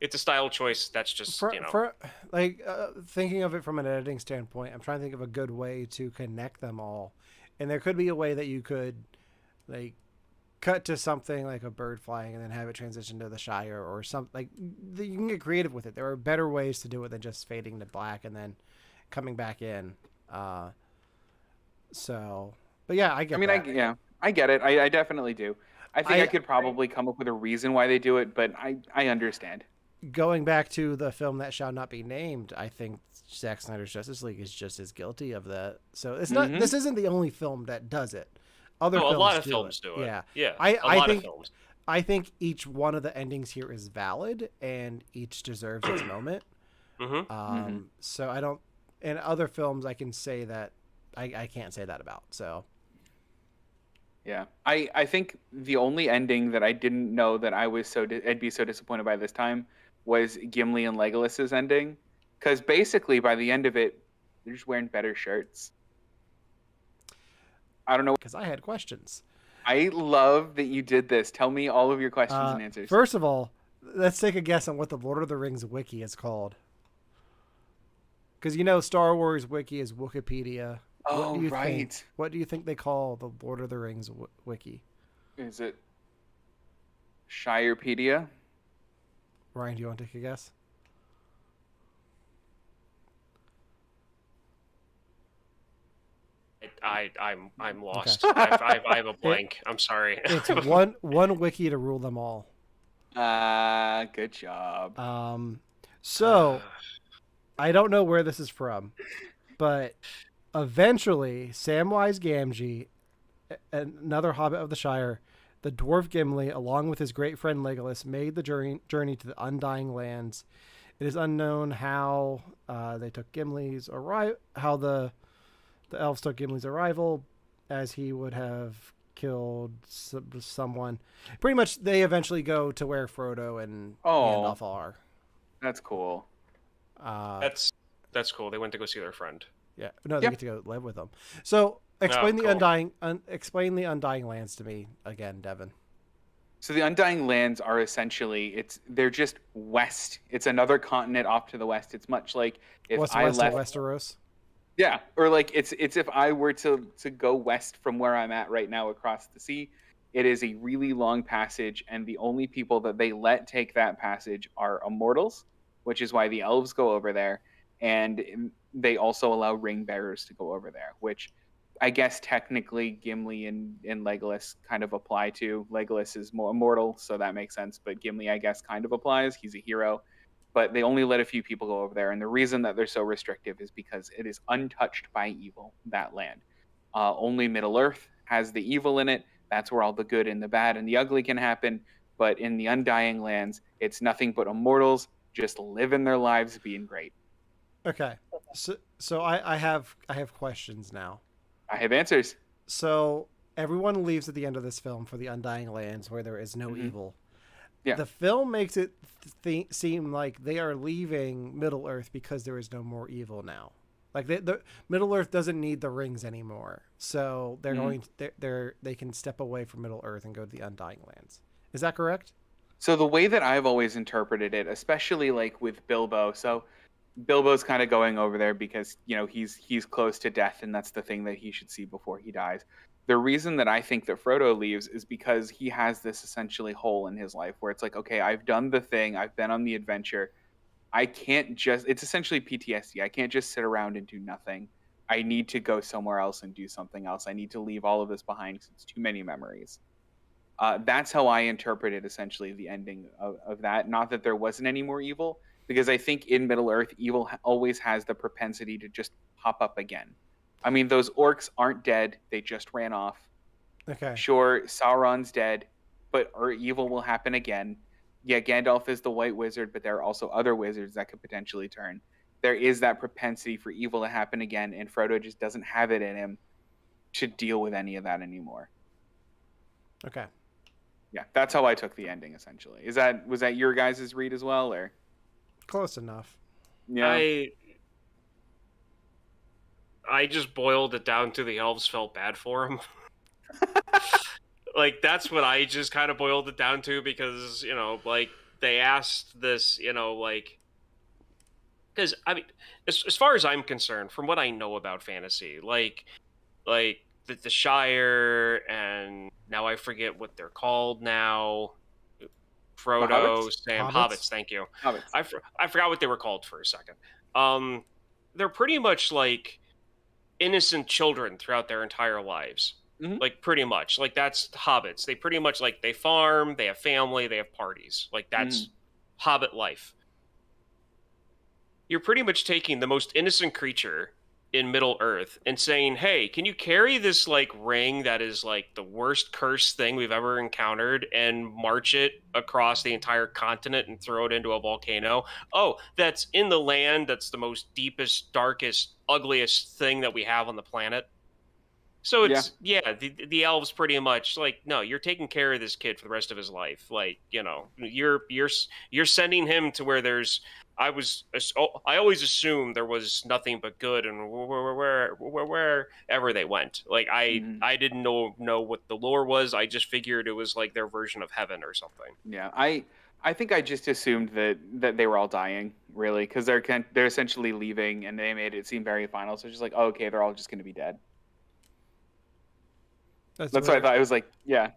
It's a style choice. That's just, thinking of it from an editing standpoint, I'm trying to think of a good way to connect them all. And there could be a way that you could, like, cut to something like a bird flying and then have it transition to the Shire or something. Like, you can get creative with it. There are better ways to do it than just fading to black and then coming back in. But yeah, I get that. I get it. I definitely do. I think I could probably come up with a reason why they do it, but I understand. Going back to the film that shall not be named, I think Zack Snyder's Justice League is just as guilty of that. So it's not. This isn't the only film that does it. A lot of films do it. Yeah. I think each one of the endings here is valid and each deserves its moment. So I don't. In other films, I can say that I can't say that about. So. Yeah, I think the only ending that I didn't know that I'd be so disappointed by this time was Gimli and Legolas's ending, because basically by the end of it, they're just wearing better shirts. I don't know. Because I had questions. I love that you did this. Tell me all of your questions and answers. First of all, let's take a guess on what the Lord of the Rings wiki is called. Because Star Wars wiki is Wikipedia. Oh, right. What do you think they call the Lord of the Rings wiki? Is it Shirepedia? Ryan, do you want to take a guess? I'm lost. Okay. I have a blank. I'm sorry. It's one wiki to rule them all. Good job. So I don't know where this is from, but eventually Samwise Gamgee, another Hobbit of the Shire, the dwarf Gimli, along with his great friend Legolas, made the journey to the Undying Lands. It is unknown how they took Gimli's how the elves took Gimli's arrival, as he would have killed someone. Pretty much, they eventually go to where Frodo and Gandalf are. That's cool. That's cool. They went to go see their friend. Yeah, no, they get to go live with them. So explain the Undying Lands to me again, Devon. So the Undying Lands are essentially they're just west. It's another continent off to the west. It's much like if West left Westeros. Yeah, or like it's if I were to go west from where I'm at right now across the sea, It is a really long passage, and the only people that they let take that passage are immortals, which is why the elves go over there, and they also allow ring bearers to go over there, which I guess technically Gimli and Legolas kind of apply to. Legolas is more immortal, so that makes sense, but Gimli, I guess, kind of applies. He's a hero. But they only let a few people go over there, and the reason that they're so restrictive is because it is untouched by evil, that land. Only Middle Earth has the evil in it. That's where all the good and the bad and the ugly can happen. But in the Undying Lands, it's nothing but immortals just living their lives being great. Okay. So I have questions now. I have answers. So everyone leaves at the end of this film for the Undying Lands where there is no evil. Yeah. The film makes it seem like they are leaving Middle Earth because there is no more evil now. Like the Middle Earth doesn't need the rings anymore, so they're going. They can step away from Middle Earth and go to the Undying Lands. Is that correct? So the way that I've always interpreted it, especially like with Bilbo, so Bilbo's kind of going over there because he's close to death, and that's the thing that he should see before he dies. The reason that I think that Frodo leaves is because he has this essentially hole in his life where it's like, okay, I've done the thing, I've been on the adventure. I can't just, it's essentially PTSD. I can't just sit around and do nothing. I need to go somewhere else and do something else. I need to leave all of this behind because it's too many memories. That's how I interpreted essentially the ending of that. Not that there wasn't any more evil, because I think in Middle Earth, evil always has the propensity to just pop up again. I mean, those orcs aren't dead. They just ran off. Okay. Sure, Sauron's dead, but our evil will happen again. Yeah, Gandalf is the white wizard, but there are also other wizards that could potentially turn. There is that propensity for evil to happen again, and Frodo just doesn't have it in him to deal with any of that anymore. Okay. Yeah, that's how I took the ending, essentially. Was that your guys' read as well, or? Close enough. Yeah. I just boiled it down to the elves felt bad for him. Like, that's what I just kind of boiled it down to, because, like, they asked this, because, I mean, as far as I'm concerned, from what I know about fantasy, like the Shire, and now I forget what they're called now, Frodo, Sam, Hobbits, thank you. Hobbits. I forgot what they were called for a second. They're pretty much like innocent children throughout their entire lives. Mm-hmm. Like, pretty much. Like, that's hobbits. They pretty much, like, they farm, they have family, they have parties. Like, that's hobbit life. You're pretty much taking the most innocent creature in Middle Earth and saying, hey, can you carry this, like, ring that is, like, the worst cursed thing we've ever encountered and march it across the entire continent and throw it into a volcano? Oh, that's in the land that's the most deepest, darkest, ugliest thing that we have on the planet. So it's the elves pretty much like, no, you're taking care of this kid for the rest of his life. Like, you're sending him to where there's. I always assumed there was nothing but good, and wherever they went. Like, I didn't know what the lore was. I just figured it was like their version of heaven or something. Yeah, I think I just assumed that they were all dying, really, because they're essentially leaving, and they made it seem very final. So it's just like, oh, okay, they're all just going to be dead. That's what I thought. It was like, yeah.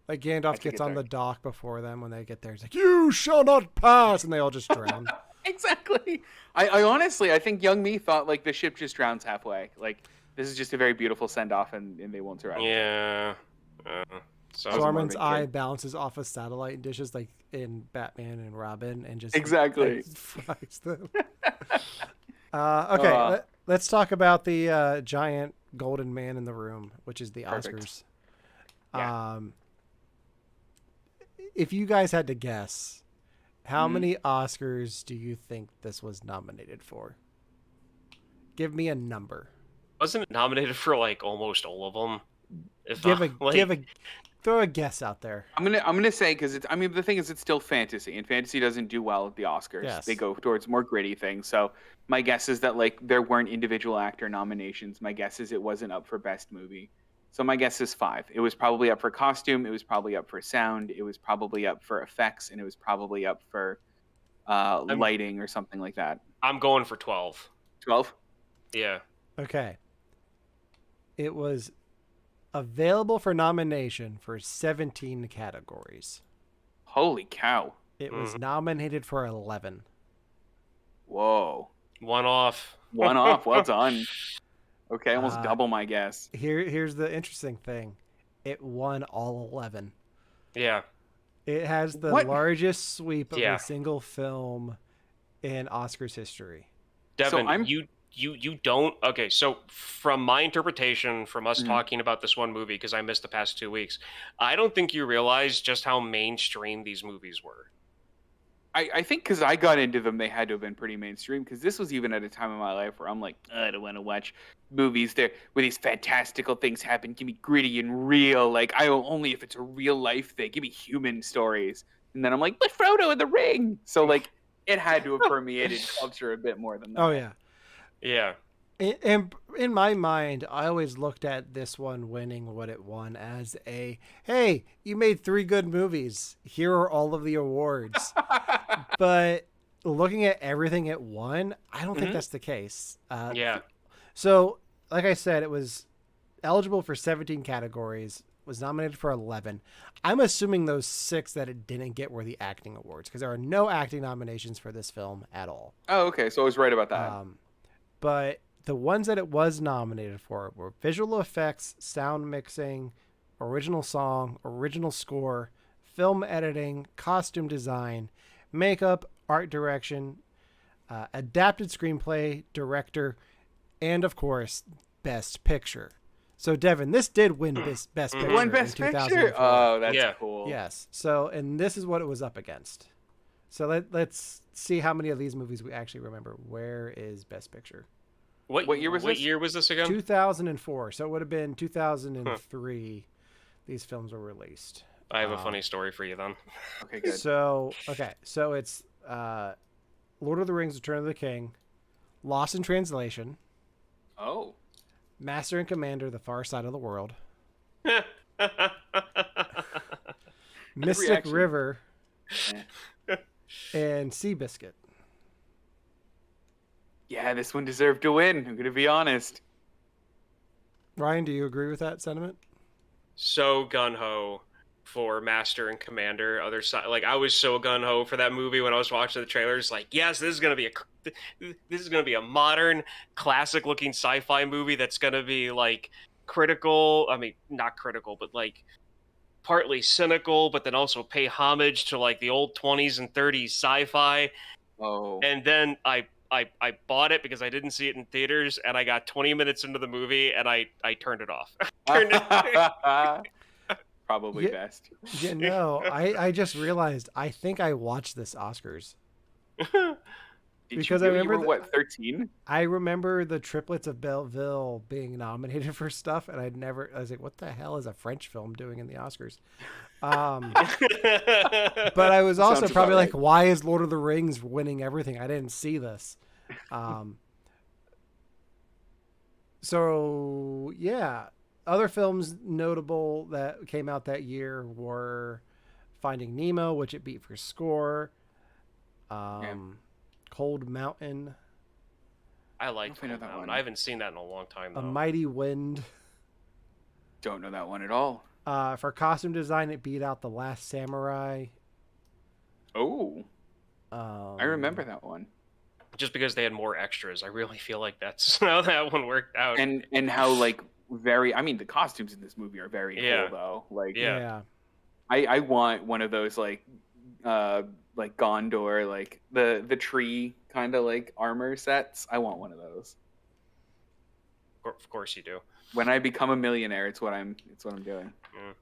Like, Gandalf gets on the dock before them when they get there. He's like, you shall not pass! And they all just drown. Exactly. I honestly, I think young me thought, like, the ship just drowns halfway. Like, this is just a very beautiful send-off, and they won't survive. Yeah. Saruman's eye bounces off of satellite dishes, like in Batman and Robin, and just exactly fries them. Okay, let's talk about the giant golden man in the room, which is the Oscars. Yeah. If you guys had to guess, how many Oscars do you think this was nominated for? Give me a number. Wasn't it nominated for like almost all of them? Throw a guess out there. I'm gonna say, because the thing is, it's still fantasy, and fantasy doesn't do well at the Oscars. Yes. They go towards more gritty things. So my guess is that, like, there weren't individual actor nominations. My guess is it wasn't up for best movie. So my guess is 5. It was probably up for costume. It was probably up for sound. It was probably up for effects, and it was probably up for lighting or something like that. I'm going for 12. 12? Yeah. Okay. It was Available for nomination for 17 categories. Holy cow. It was nominated for 11. Whoa. One off. One off. Well done. Okay, almost double my guess. Here's the interesting thing. It won all 11. Yeah. It has the largest sweep of a single film in Oscars history. Devon, so you don't... Okay, so from my interpretation, from us talking about this one movie, because I missed the past 2 weeks, I don't think you realize just how mainstream these movies were. I think because I got into them, they had to have been pretty mainstream, because this was even at a time in my life where I'm like, I don't want to watch movies there where these fantastical things happen. Give me gritty and real. Like, only if it's a real life thing. Give me human stories. And then I'm like, but Frodo in the ring. So, like, it had to have permeated culture a bit more than that. Oh, yeah. Yeah. And in my mind, I always looked at this one winning what it won as hey, you made 3 good movies. Here are all of the awards. But looking at everything it won, I don't think that's the case. Yeah. So, like I said, it was eligible for 17 categories, was nominated for 11. I'm assuming those 6 that it didn't get were the acting awards, because there are no acting nominations for this film at all. Oh, okay. So I was right about that. But the ones that it was nominated for were visual effects, sound mixing, original song, original score, film editing, costume design, makeup, art direction, adapted screenplay, director, and of course, Best Picture. So, Devon, this did win Best Picture. Won Best Picture? Oh, that's cool. Yes. So, and this is what it was up against. So let's see how many of these movies we actually remember. Where is Best Picture? What year was this? What year was this again? 2004. So it would have been 2003. These films were released. I have a funny story for you then. Okay, good. So it's Lord of the Rings: Return of the King, Lost in Translation. Oh. Master and Commander: The Far Side of the World. Mystic River. And Seabiscuit. Yeah, this one deserved to win. I'm going to be honest. Ryan, do you agree with that sentiment? So gung-ho for Master and Commander. Other side, like, I was so gung-ho for that movie when I was watching the trailers. Like, yes, this is going to be a modern, classic-looking sci-fi movie that's going to be, like, critical. I mean, not critical, but, like, partly cynical, but then also pay homage to, like, the old 20s and 30s sci-fi. Oh. And then I bought it because I didn't see it in theaters, and I got 20 minutes into the movie, and I turned it off. Probably best. Yeah, no, I just realized I think I watched this Oscars. Because I remember you were, 13? I remember the Triplets of Belleville being nominated for stuff, and I was like, what the hell is a French film doing in the Oscars? But I was also probably like, why is Lord of the Rings winning everything? I didn't see this. So, yeah. Other films notable that came out that year were Finding Nemo, which it beat for score. Cold Mountain. I like Cold Mountain. I haven't seen that in a long time, though. A Mighty Wind. Don't know that one at all. For costume design, it beat out The Last Samurai. Oh. I remember that one. Just because they had more extras. I really feel like that's how that one worked out. And how, like, the costumes in this movie are very cool, though. Like, I want one of those, like Gondor, like the tree kind of like armor sets. I want one of those. Of course you do. When I become a millionaire, it's what I'm doing.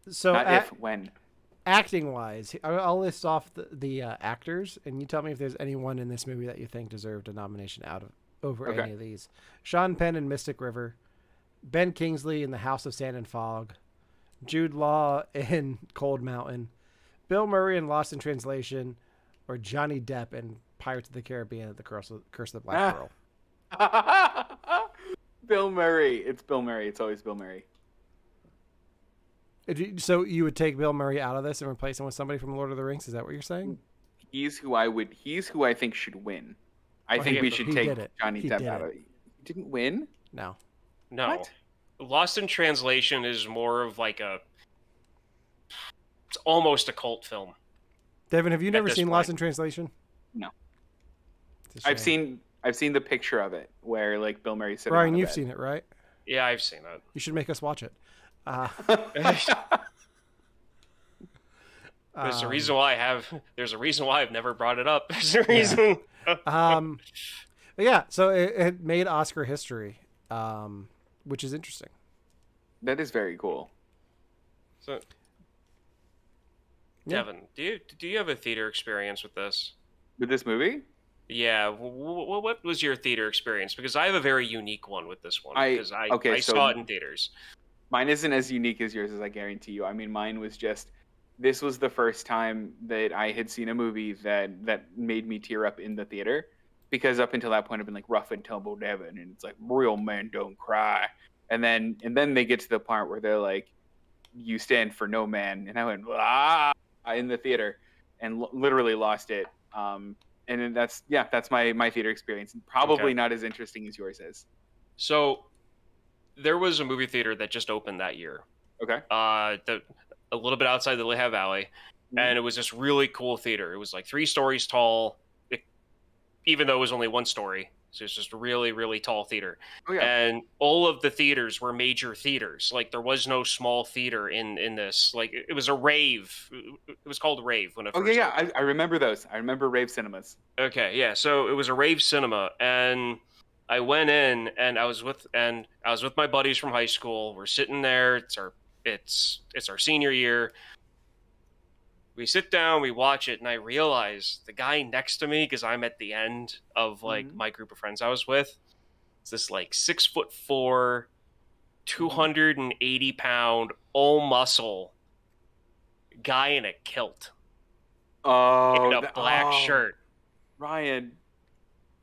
So not when. Acting wise, I'll list off the actors, and you tell me if there's anyone in this movie that you think deserved a nomination over any of these. Sean Penn in Mystic River, Ben Kingsley in The House of Sand and Fog, Jude Law in Cold Mountain, Bill Murray in Lost in Translation, or Johnny Depp in Pirates of the Caribbean: The Curse of the Black Pearl. Bill Murray. It's Bill Murray. It's always Bill Murray. So you would take Bill Murray out of this and replace him with somebody from Lord of the Rings? Is that what you're saying? He's who I think should win. I think we should take Johnny Depp out of it. He didn't win? No. What? Lost in Translation is more of like it's almost a cult film. Devin, have you never this seen point. Lost in Translation? No. It's a shame. I've seen the picture of it where like Bill Murray's sitting Ryan, on a you've bed. seen it, right? Yeah, I've seen that. You should make us watch it. There's a reason why I've never brought it up. There's a reason. But yeah, so it made Oscar history, which is interesting. That is very cool. So, Yeah. Devin, do you have a theater experience with this? With this movie? Yeah. What was your theater experience? Because I have a very unique one with this one. Because I so saw it in theaters. Mine isn't as unique as yours, as I guarantee you. I mean, mine was just, this was the first time that I had seen a movie that made me tear up in the theater. Because up until that point, I've been like rough and tumble Devon, and it's like real men don't cry. And then they get to the part where they're like, "You stand for no man," and I went in the theater, and literally lost it. And then that's my theater experience. Probably not as interesting as yours is. So, there was a movie theater that just opened that year. Okay. A little bit outside the Lehigh Valley, and it was this really cool theater. It was like 3 stories tall, even though it was only 1 story. So it's just a really, really tall theater. Oh, yeah. And all of the theaters were major theaters. Like, there was no small theater in this. Like, it was a rave. It was called Rave when it first opened. I remember those. I remember rave cinemas. Okay, yeah. So it was a rave cinema, and I went in, and I was with my buddies from high school. We're sitting there. It's our senior year. We sit down, we watch it, and I realize the guy next to me, because I'm at the end of like my group of friends I was with, it's this like 6'4", 280-pound, all muscle guy in a kilt. Oh, in a black shirt. Ryan.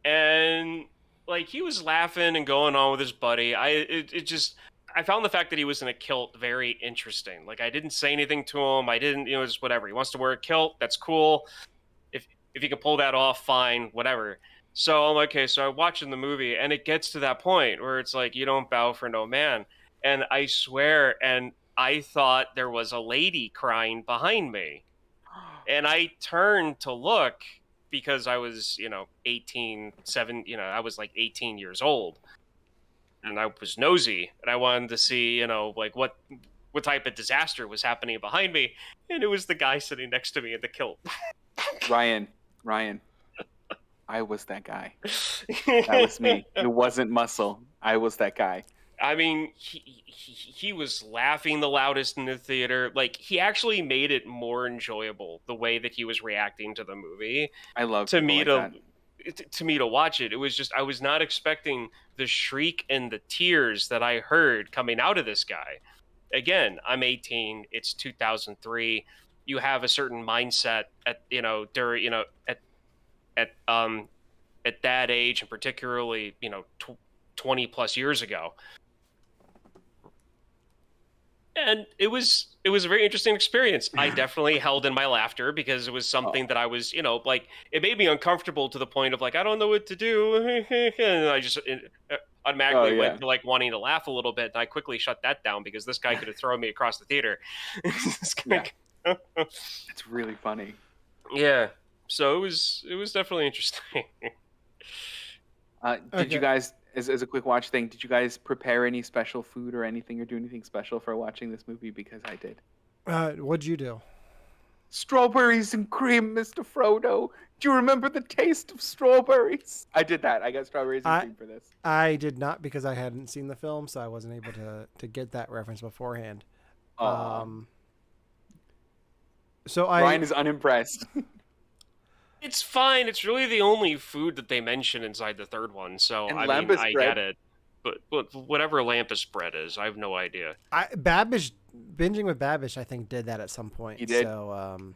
And like, he was laughing and going on with his buddy. I found the fact that he was in a kilt very interesting. Like, I didn't say anything to him. I didn't, just whatever. He wants to wear a kilt. That's cool. If he can pull that off, fine, whatever. So I'm like, okay, so I'm watching the movie, and it gets to that point where it's like, you don't bow for no man. And I swear, and I thought there was a lady crying behind me. And I turned to look because I was, 18, I was like 18 years old. And I was nosy, and I wanted to see, like what type of disaster was happening behind me. And it was the guy sitting next to me in the kilt. Ryan, I was that guy. That was me. It wasn't muscle. I was that guy. I mean, he was laughing the loudest in the theater. Like, he actually made it more enjoyable the way that he was reacting to the movie. I love to me to watch it. It was just, I was not expecting the shriek and the tears that I heard coming out of this guy. Again, I'm 18. It's 2003. You have a certain mindset at that age, and particularly 20 plus years ago. And it was a very interesting experience. I definitely held in my laughter because it was something that I was, like, it made me uncomfortable to the point of like, I don't know what to do. And I just automatically went to like wanting to laugh a little bit. And I quickly shut that down because this guy could have thrown me across the theater. It's really funny. Yeah. So it was definitely interesting. Did you guys, as a quick watch thing, did you guys prepare any special food or anything, or do anything special for watching this movie? Because I did. What'd you do? Strawberries and cream, Mr. Frodo. Do you remember the taste of strawberries? I did that. I got strawberries and cream for this. I did not, because I hadn't seen the film, so I wasn't able to get that reference beforehand. Ryan is unimpressed. It's fine. It's really the only food that they mention inside the third one, so I get it. But whatever Lampus bread is, I have no idea. Binging with Babish, I think, did that at some point. He did. So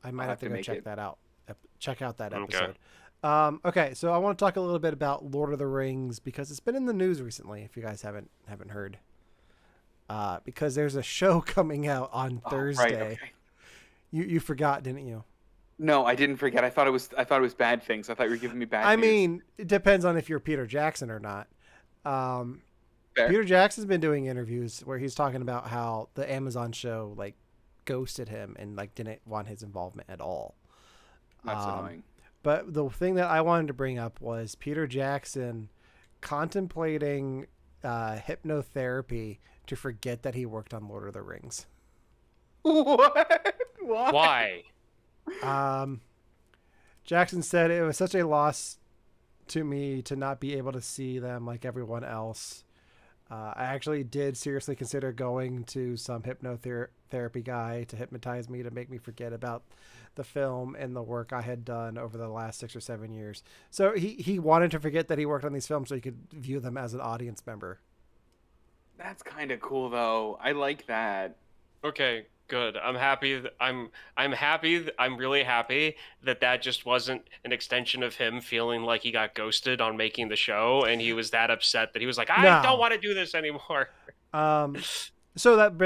I might have to go check that out. Check out that Okay. episode. Okay, so I want to talk a little bit about Lord of the Rings, because it's been in the news recently, if you guys haven't heard. Because there's a show coming out on Thursday. Right, okay. You forgot, didn't you? No, I didn't forget. I thought it was bad things. I thought you were giving me bad news. I mean, it depends on if you're Peter Jackson or not. Fair. Peter Jackson's been doing interviews where he's talking about how the Amazon show like ghosted him and like didn't want his involvement at all. That's annoying. But the thing that I wanted to bring up was Peter Jackson contemplating hypnotherapy to forget that he worked on Lord of the Rings. What? Why? Jackson said it was such a loss to me to not be able to see them like everyone else. I actually did seriously consider going to some hypnotherapy guy to hypnotize me to make me forget about the film and the work I had done over the last 6 or 7 years. So he wanted to forget that he worked on these films so he could view them as an audience member. That's kind of cool, though. I like that. Okay, good. I'm happy. I'm happy. I'm really happy that just wasn't an extension of him feeling like he got ghosted on making the show, and he was that upset that he was like, I don't want to do this anymore. So that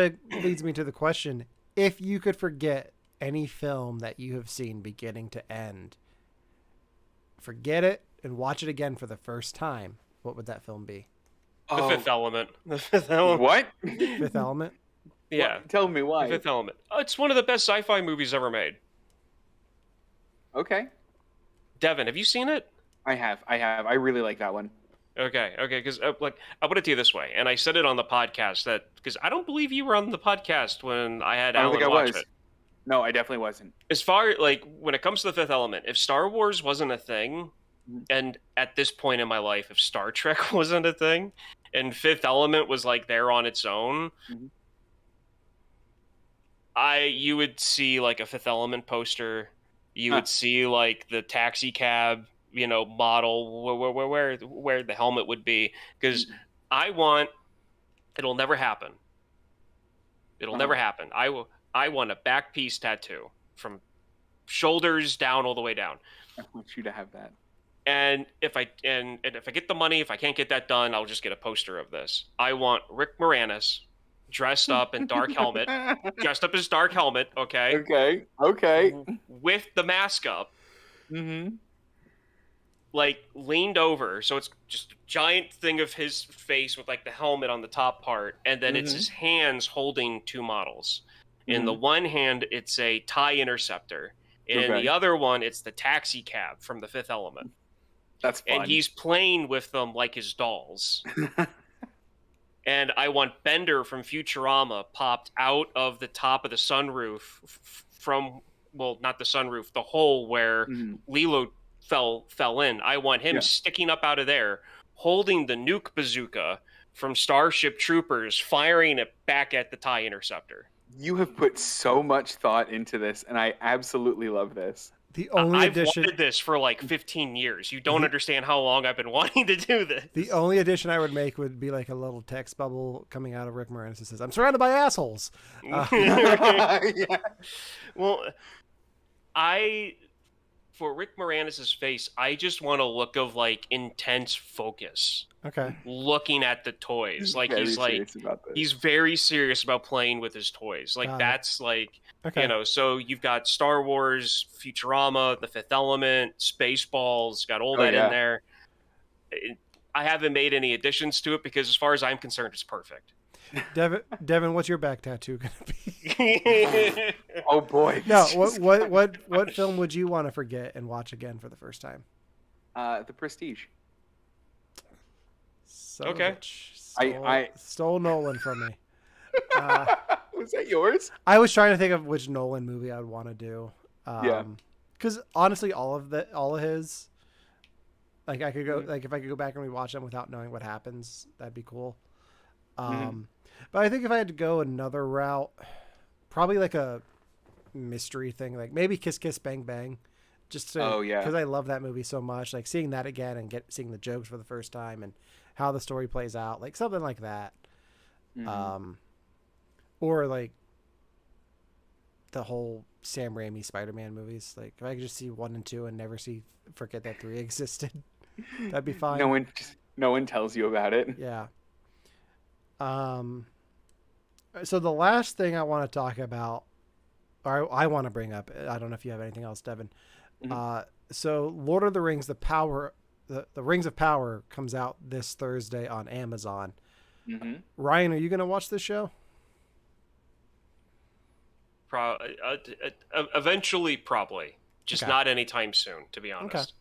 leads me to the question: if you could forget any film that you have seen beginning to end, forget it and watch it again for the first time, what would that film be? The Fifth Element. The Fifth Element. What? Fifth Element? Yeah. What? Tell me why. The Fifth Element. It's one of the best sci-fi movies ever made. Okay. Devon, have you seen it? I have. I really like that one. Okay, because like I'll put it to you this way, and I said it on the podcast that because I don't believe you were on the podcast when I had Alan watch it. No, I definitely wasn't. As far like when it comes to the Fifth Element, if Star Wars wasn't a thing, and at this point in my life, if Star Trek wasn't a thing, and Fifth Element was like there on its own, you would see like a Fifth Element poster. You would see like the taxi cab, model where the helmet would be. Because it'll never happen. It'll never happen. I want a back piece tattoo from shoulders down all the way down. I want you to have that. And if I get the money, if I can't get that done, I'll just get a poster of this. I want Rick Moranis dressed up in dark helmet, okay? Okay. With the mask up. Like leaned over, so it's just a giant thing of his face with like the helmet on the top part, and then it's his hands holding two models. In the one hand, it's a TIE Interceptor. And in the other one, it's the taxi cab from the Fifth Element. That's fun. And he's playing with them like his dolls. And I want Bender from Futurama popped out of the top of the sunroof from, well, not the sunroof, the hole where Lilo fell in. I want him sticking up out of there, holding the nuke bazooka from Starship Troopers, firing it back at the TIE Interceptor. You have put so much thought into this, and I absolutely love this. The only addition... I've wanted this for like 15 years. You don't understand how long I've been wanting to do this. The only addition I would make would be like a little text bubble coming out of Rick Moranis that says, "I'm surrounded by assholes." Well, for Rick Moranis' face, I just want a look of like intense focus. Okay. Looking at the toys. Like he's very serious about playing with his toys. Like that's like, so you've got Star Wars, Futurama, The Fifth Element, Spaceballs, got all that in there. I haven't made any additions to it because as far as I'm concerned, it's perfect. Devon, what's your back tattoo going to be? Oh boy. No, what film would you want to forget and watch again for the first time? The Prestige. Okay. Stole Nolan from me. Was that yours? I was trying to think of which Nolan movie I would want to do. Because honestly, all of his, like I could go, like if I could go back and rewatch them without knowing what happens, that'd be cool. But I think if I had to go another route, probably like a mystery thing, like maybe Kiss Kiss Bang Bang, just to, because I love that movie so much. Like seeing that again and seeing the jokes for the first time and how the story plays out, like something like that. Or like the whole Sam Raimi Spider-Man movies. Like if I could just see 1 and 2 and never forget that 3 existed, that'd be fine. No one tells you about it. Yeah. So the last thing I want to talk about, or I want to bring up, I don't know if you have anything else, Devon. So Lord of the Rings, the Rings of Power comes out this Thursday on Amazon. Mm-hmm. Ryan, are you going to watch this show? Eventually, probably. Just Okay. not anytime soon, to be honest.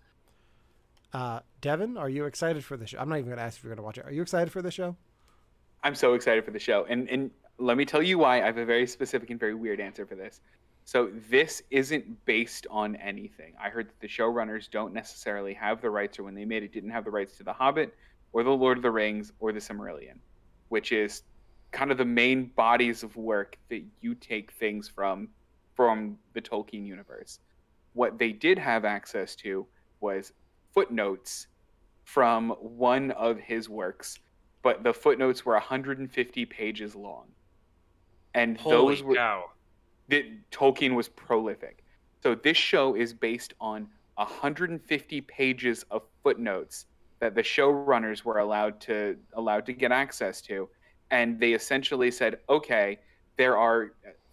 Devon, are you excited for the show? I'm not even going to ask if you're going to watch it. Are you excited for the show? I'm so excited for the show. And let me tell you why. I have a very specific and very weird answer for this. So this isn't based on anything. I heard that the showrunners don't necessarily have the rights, or when they made it, didn't have the rights to The Hobbit or The Lord of the Rings or The Silmarillion, which is kind of the main bodies of work that you take things from the Tolkien universe. What they did have access to was footnotes from one of his works, but the footnotes were 150 pages long. And Holy those were cow. Tolkien was prolific. So this show is based on 150 pages of footnotes that the showrunners were allowed to get access to, and they essentially said, okay, there are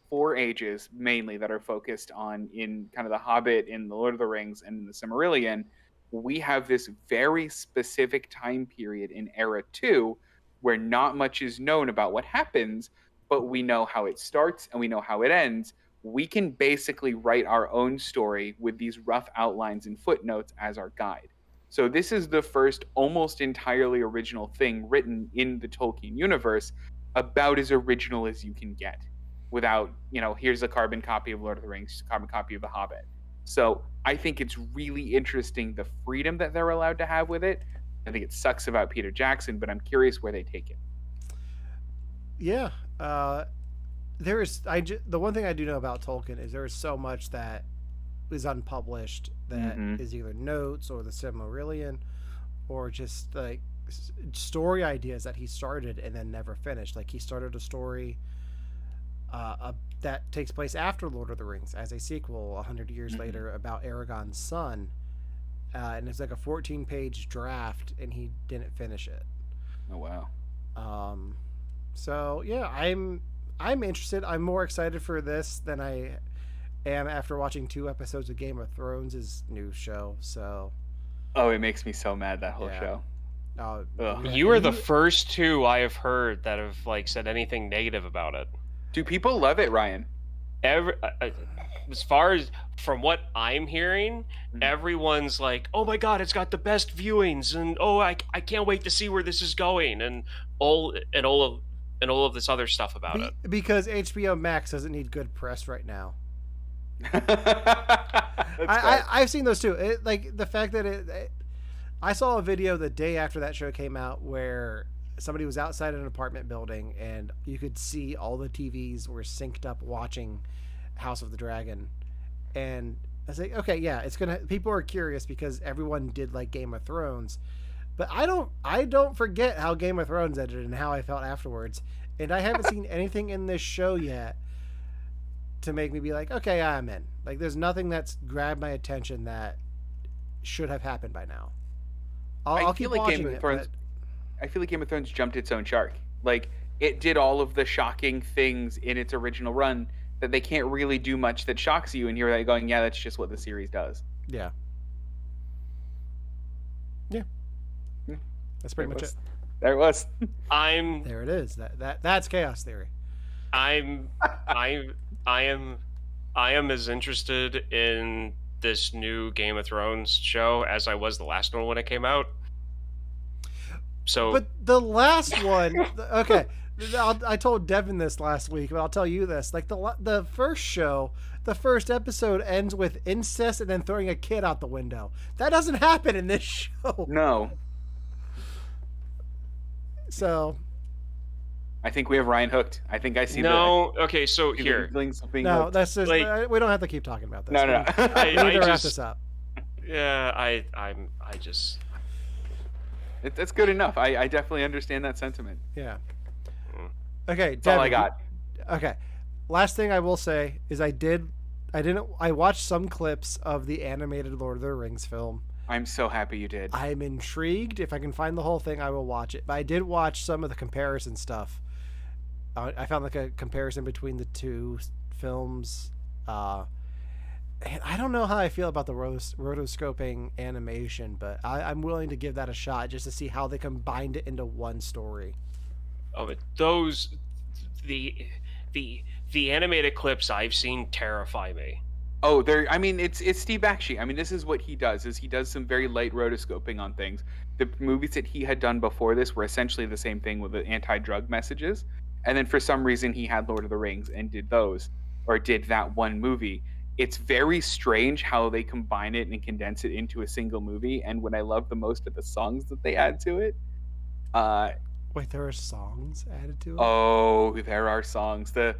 4 ages mainly that are focused on in kind of the Hobbit, in the Lord of the Rings, and in the Silmarillion. We have this very specific time period in Era 2 where not much is known about what happens, but we know how it starts and we know how it ends. We can basically write our own story with these rough outlines and footnotes as our guide. So this is the first almost entirely original thing written in the Tolkien universe, about as original as you can get, without, here's a carbon copy of Lord of the Rings, a carbon copy of The Hobbit. So I think it's really interesting the freedom that they're allowed to have with it. I think it sucks about Peter Jackson, but I'm curious where they take it. Yeah. The one thing I do know about Tolkien is there is so much that is unpublished that is either notes or the Silmarillion, or just like story ideas that he started and then never finished. Like he started a story that takes place after Lord of the Rings as a sequel 100 years later about Aragorn's son, and it's like a 14-page draft, and he didn't finish it. Oh wow. So yeah, I'm interested. I'm more excited for this than I am after watching 2 episodes of Game of Thrones' new show. So, oh, it makes me so mad, that whole show. You are the first 2 I have heard that have said anything negative about it. Do people love it, Ryan? As far as from what I'm hearing, everyone's like, "Oh my god, it's got the best viewings," and I can't wait to see where this is going, and all of this other stuff about it. Because HBO Max doesn't need good press right now. I've seen those too. Like the fact that I saw a video the day after that show came out where somebody was outside an apartment building and you could see all the TVs were synced up watching House of the Dragon, and I was like, okay, yeah, people are curious because everyone did like Game of Thrones, but I don't forget how Game of Thrones ended and how I felt afterwards, and I haven't seen anything in this show yet to make me be like, okay, I'm in. Like, there's nothing that's grabbed my attention that should have happened by now. I'll keep watching it. I feel like Game of Thrones jumped its own shark. Like, it did all of the shocking things in its original run that they can't really do much that shocks you, and you're like going, yeah, that's just what the series does. Yeah. That's pretty much it. There it was. There it is. That's chaos theory. I am as interested in this new Game of Thrones show as I was the last one when it came out. So, but the last one, okay, I told Devon this last week, but I'll tell you this: like the first show, the first episode ends with incest and then throwing a kid out the window. That doesn't happen in this show. No. So, I think we have Ryan hooked. I think I see. Okay, so here. No, that's just we don't have to keep talking about this. No. We need to wrap this up. Yeah, I just. That's good enough. I definitely understand that sentiment. Yeah. Okay, that's all I got. Okay. Last thing I will say is I watched some clips of the animated Lord of the Rings film. I'm so happy you did. I'm intrigued. If I can find the whole thing, I will watch it. But I did watch some of the comparison stuff. I found like a comparison between the 2 films. And I don't know how I feel about the rotoscoping animation, but I'm willing to give that a shot just to see how they combined it into one story. Oh, but those the the the animated clips I've seen terrify me. Oh, I mean, it's Steve Bakshi. I mean, this is what he does. Is he does some very light rotoscoping on things. The movies that he had done before this were essentially the same thing with the anti-drug messages. And then for some reason he had Lord of the Rings and did those, or did that one movie. It's very strange how they combine it and condense it into a single movie. And what I love the most are the songs that they add to it. Wait, there are songs added to it? Oh, there are songs. The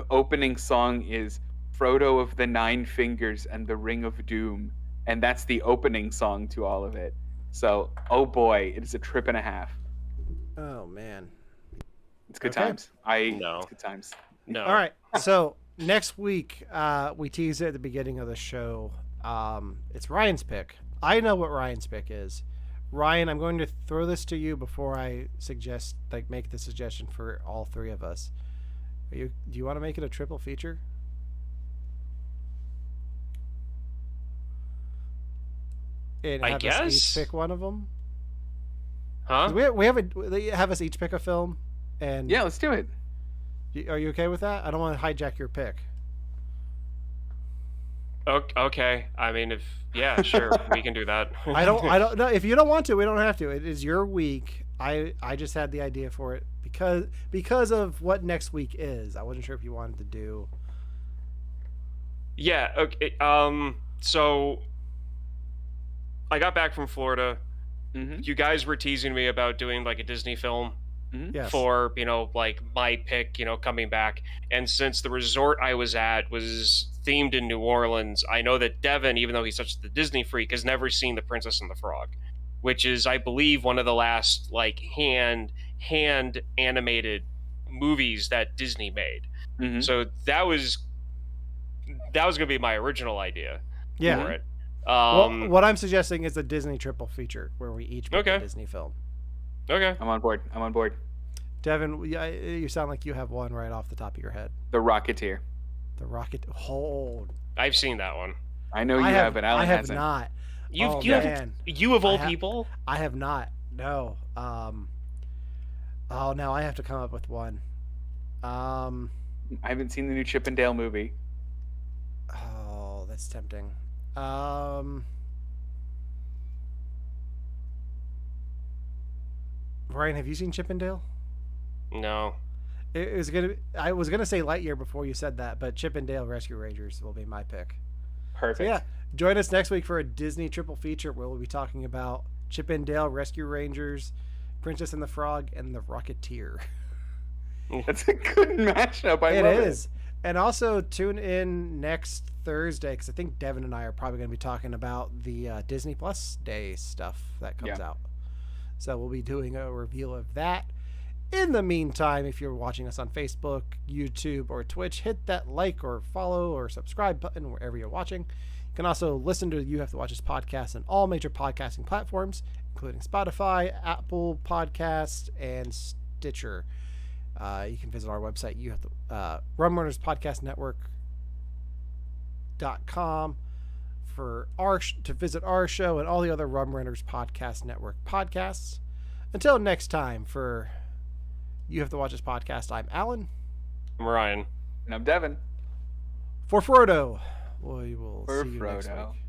opening song is Frodo of the Nine Fingers and the Ring of Doom, and that's the opening song to all of it. So, oh boy, it is a trip and a half. Oh man, it's good Okay. times. No. It's good times. No. All right, so next week we teased it at the beginning of the show. It's Ryan's pick. I know what Ryan's pick is. Ryan, I'm going to throw this to you before I make the suggestion for all three of us. Do you want to make it a triple feature? And I have us guess. each pick one of them. Huh? They have us each pick a film, and Yeah, let's do it. Are you okay with that? I don't want to hijack your pick. Okay. I mean, sure, we can do that. I don't know. If you don't want to, we don't have to. It is your week. I just had the idea for it because of what next week is. I wasn't sure if you wanted to do. Yeah. Okay. So I got back from Florida. Mm-hmm. You guys were teasing me about doing like a Disney film Yes. for, like my pick, coming back. And since the resort I was at was themed in New Orleans, I know that Devon, even though he's such the Disney freak, has never seen The Princess and the Frog, which is, I believe, one of the last like hand animated movies that Disney made. Mm-hmm. So that was going to be my original idea Yeah. for it. Well, what I'm suggesting is a Disney triple feature where we each pick a Okay. Disney film. Okay. I'm on board. Devin, you sound like you have one right off the top of your head. The Rocketeer. The Rocket. Hold. I've seen that one. I know you have, but Alan I have hasn't. not. You Oh, have man. you of all I ha- people. I have not. No. Oh, now I have to come up with one. I haven't seen the new Chip and Dale movie. Oh, that's tempting. Ryan, have you seen Chip and Dale? No. I was gonna say Lightyear before you said that, but Chip and Dale Rescue Rangers will be my pick. Perfect. So yeah, join us next week for a Disney triple feature where we'll be talking about Chip and Dale Rescue Rangers, Princess and the Frog, and the Rocketeer. That's a good mashup. I It love is. And also tune in next Thursday because I think Devin and I are probably going to be talking about the Disney Plus Day stuff that comes out. So we'll be doing a review of that. In the meantime, if you're watching us on Facebook, YouTube, or Twitch, hit that like or follow or subscribe button wherever you're watching. You can also listen to You Have to Watch This podcast on all major podcasting platforms, including Spotify, Apple Podcasts, and Stitcher. You can visit our website, you have to Rumrunners Podcast Network.com to visit our show and all the other Rumrunners Podcast Network podcasts. Until next time, for You Have to Watch This podcast, I'm Alan. I'm Ryan. And I'm Devin. For Frodo, we will For see you next Frodo. week.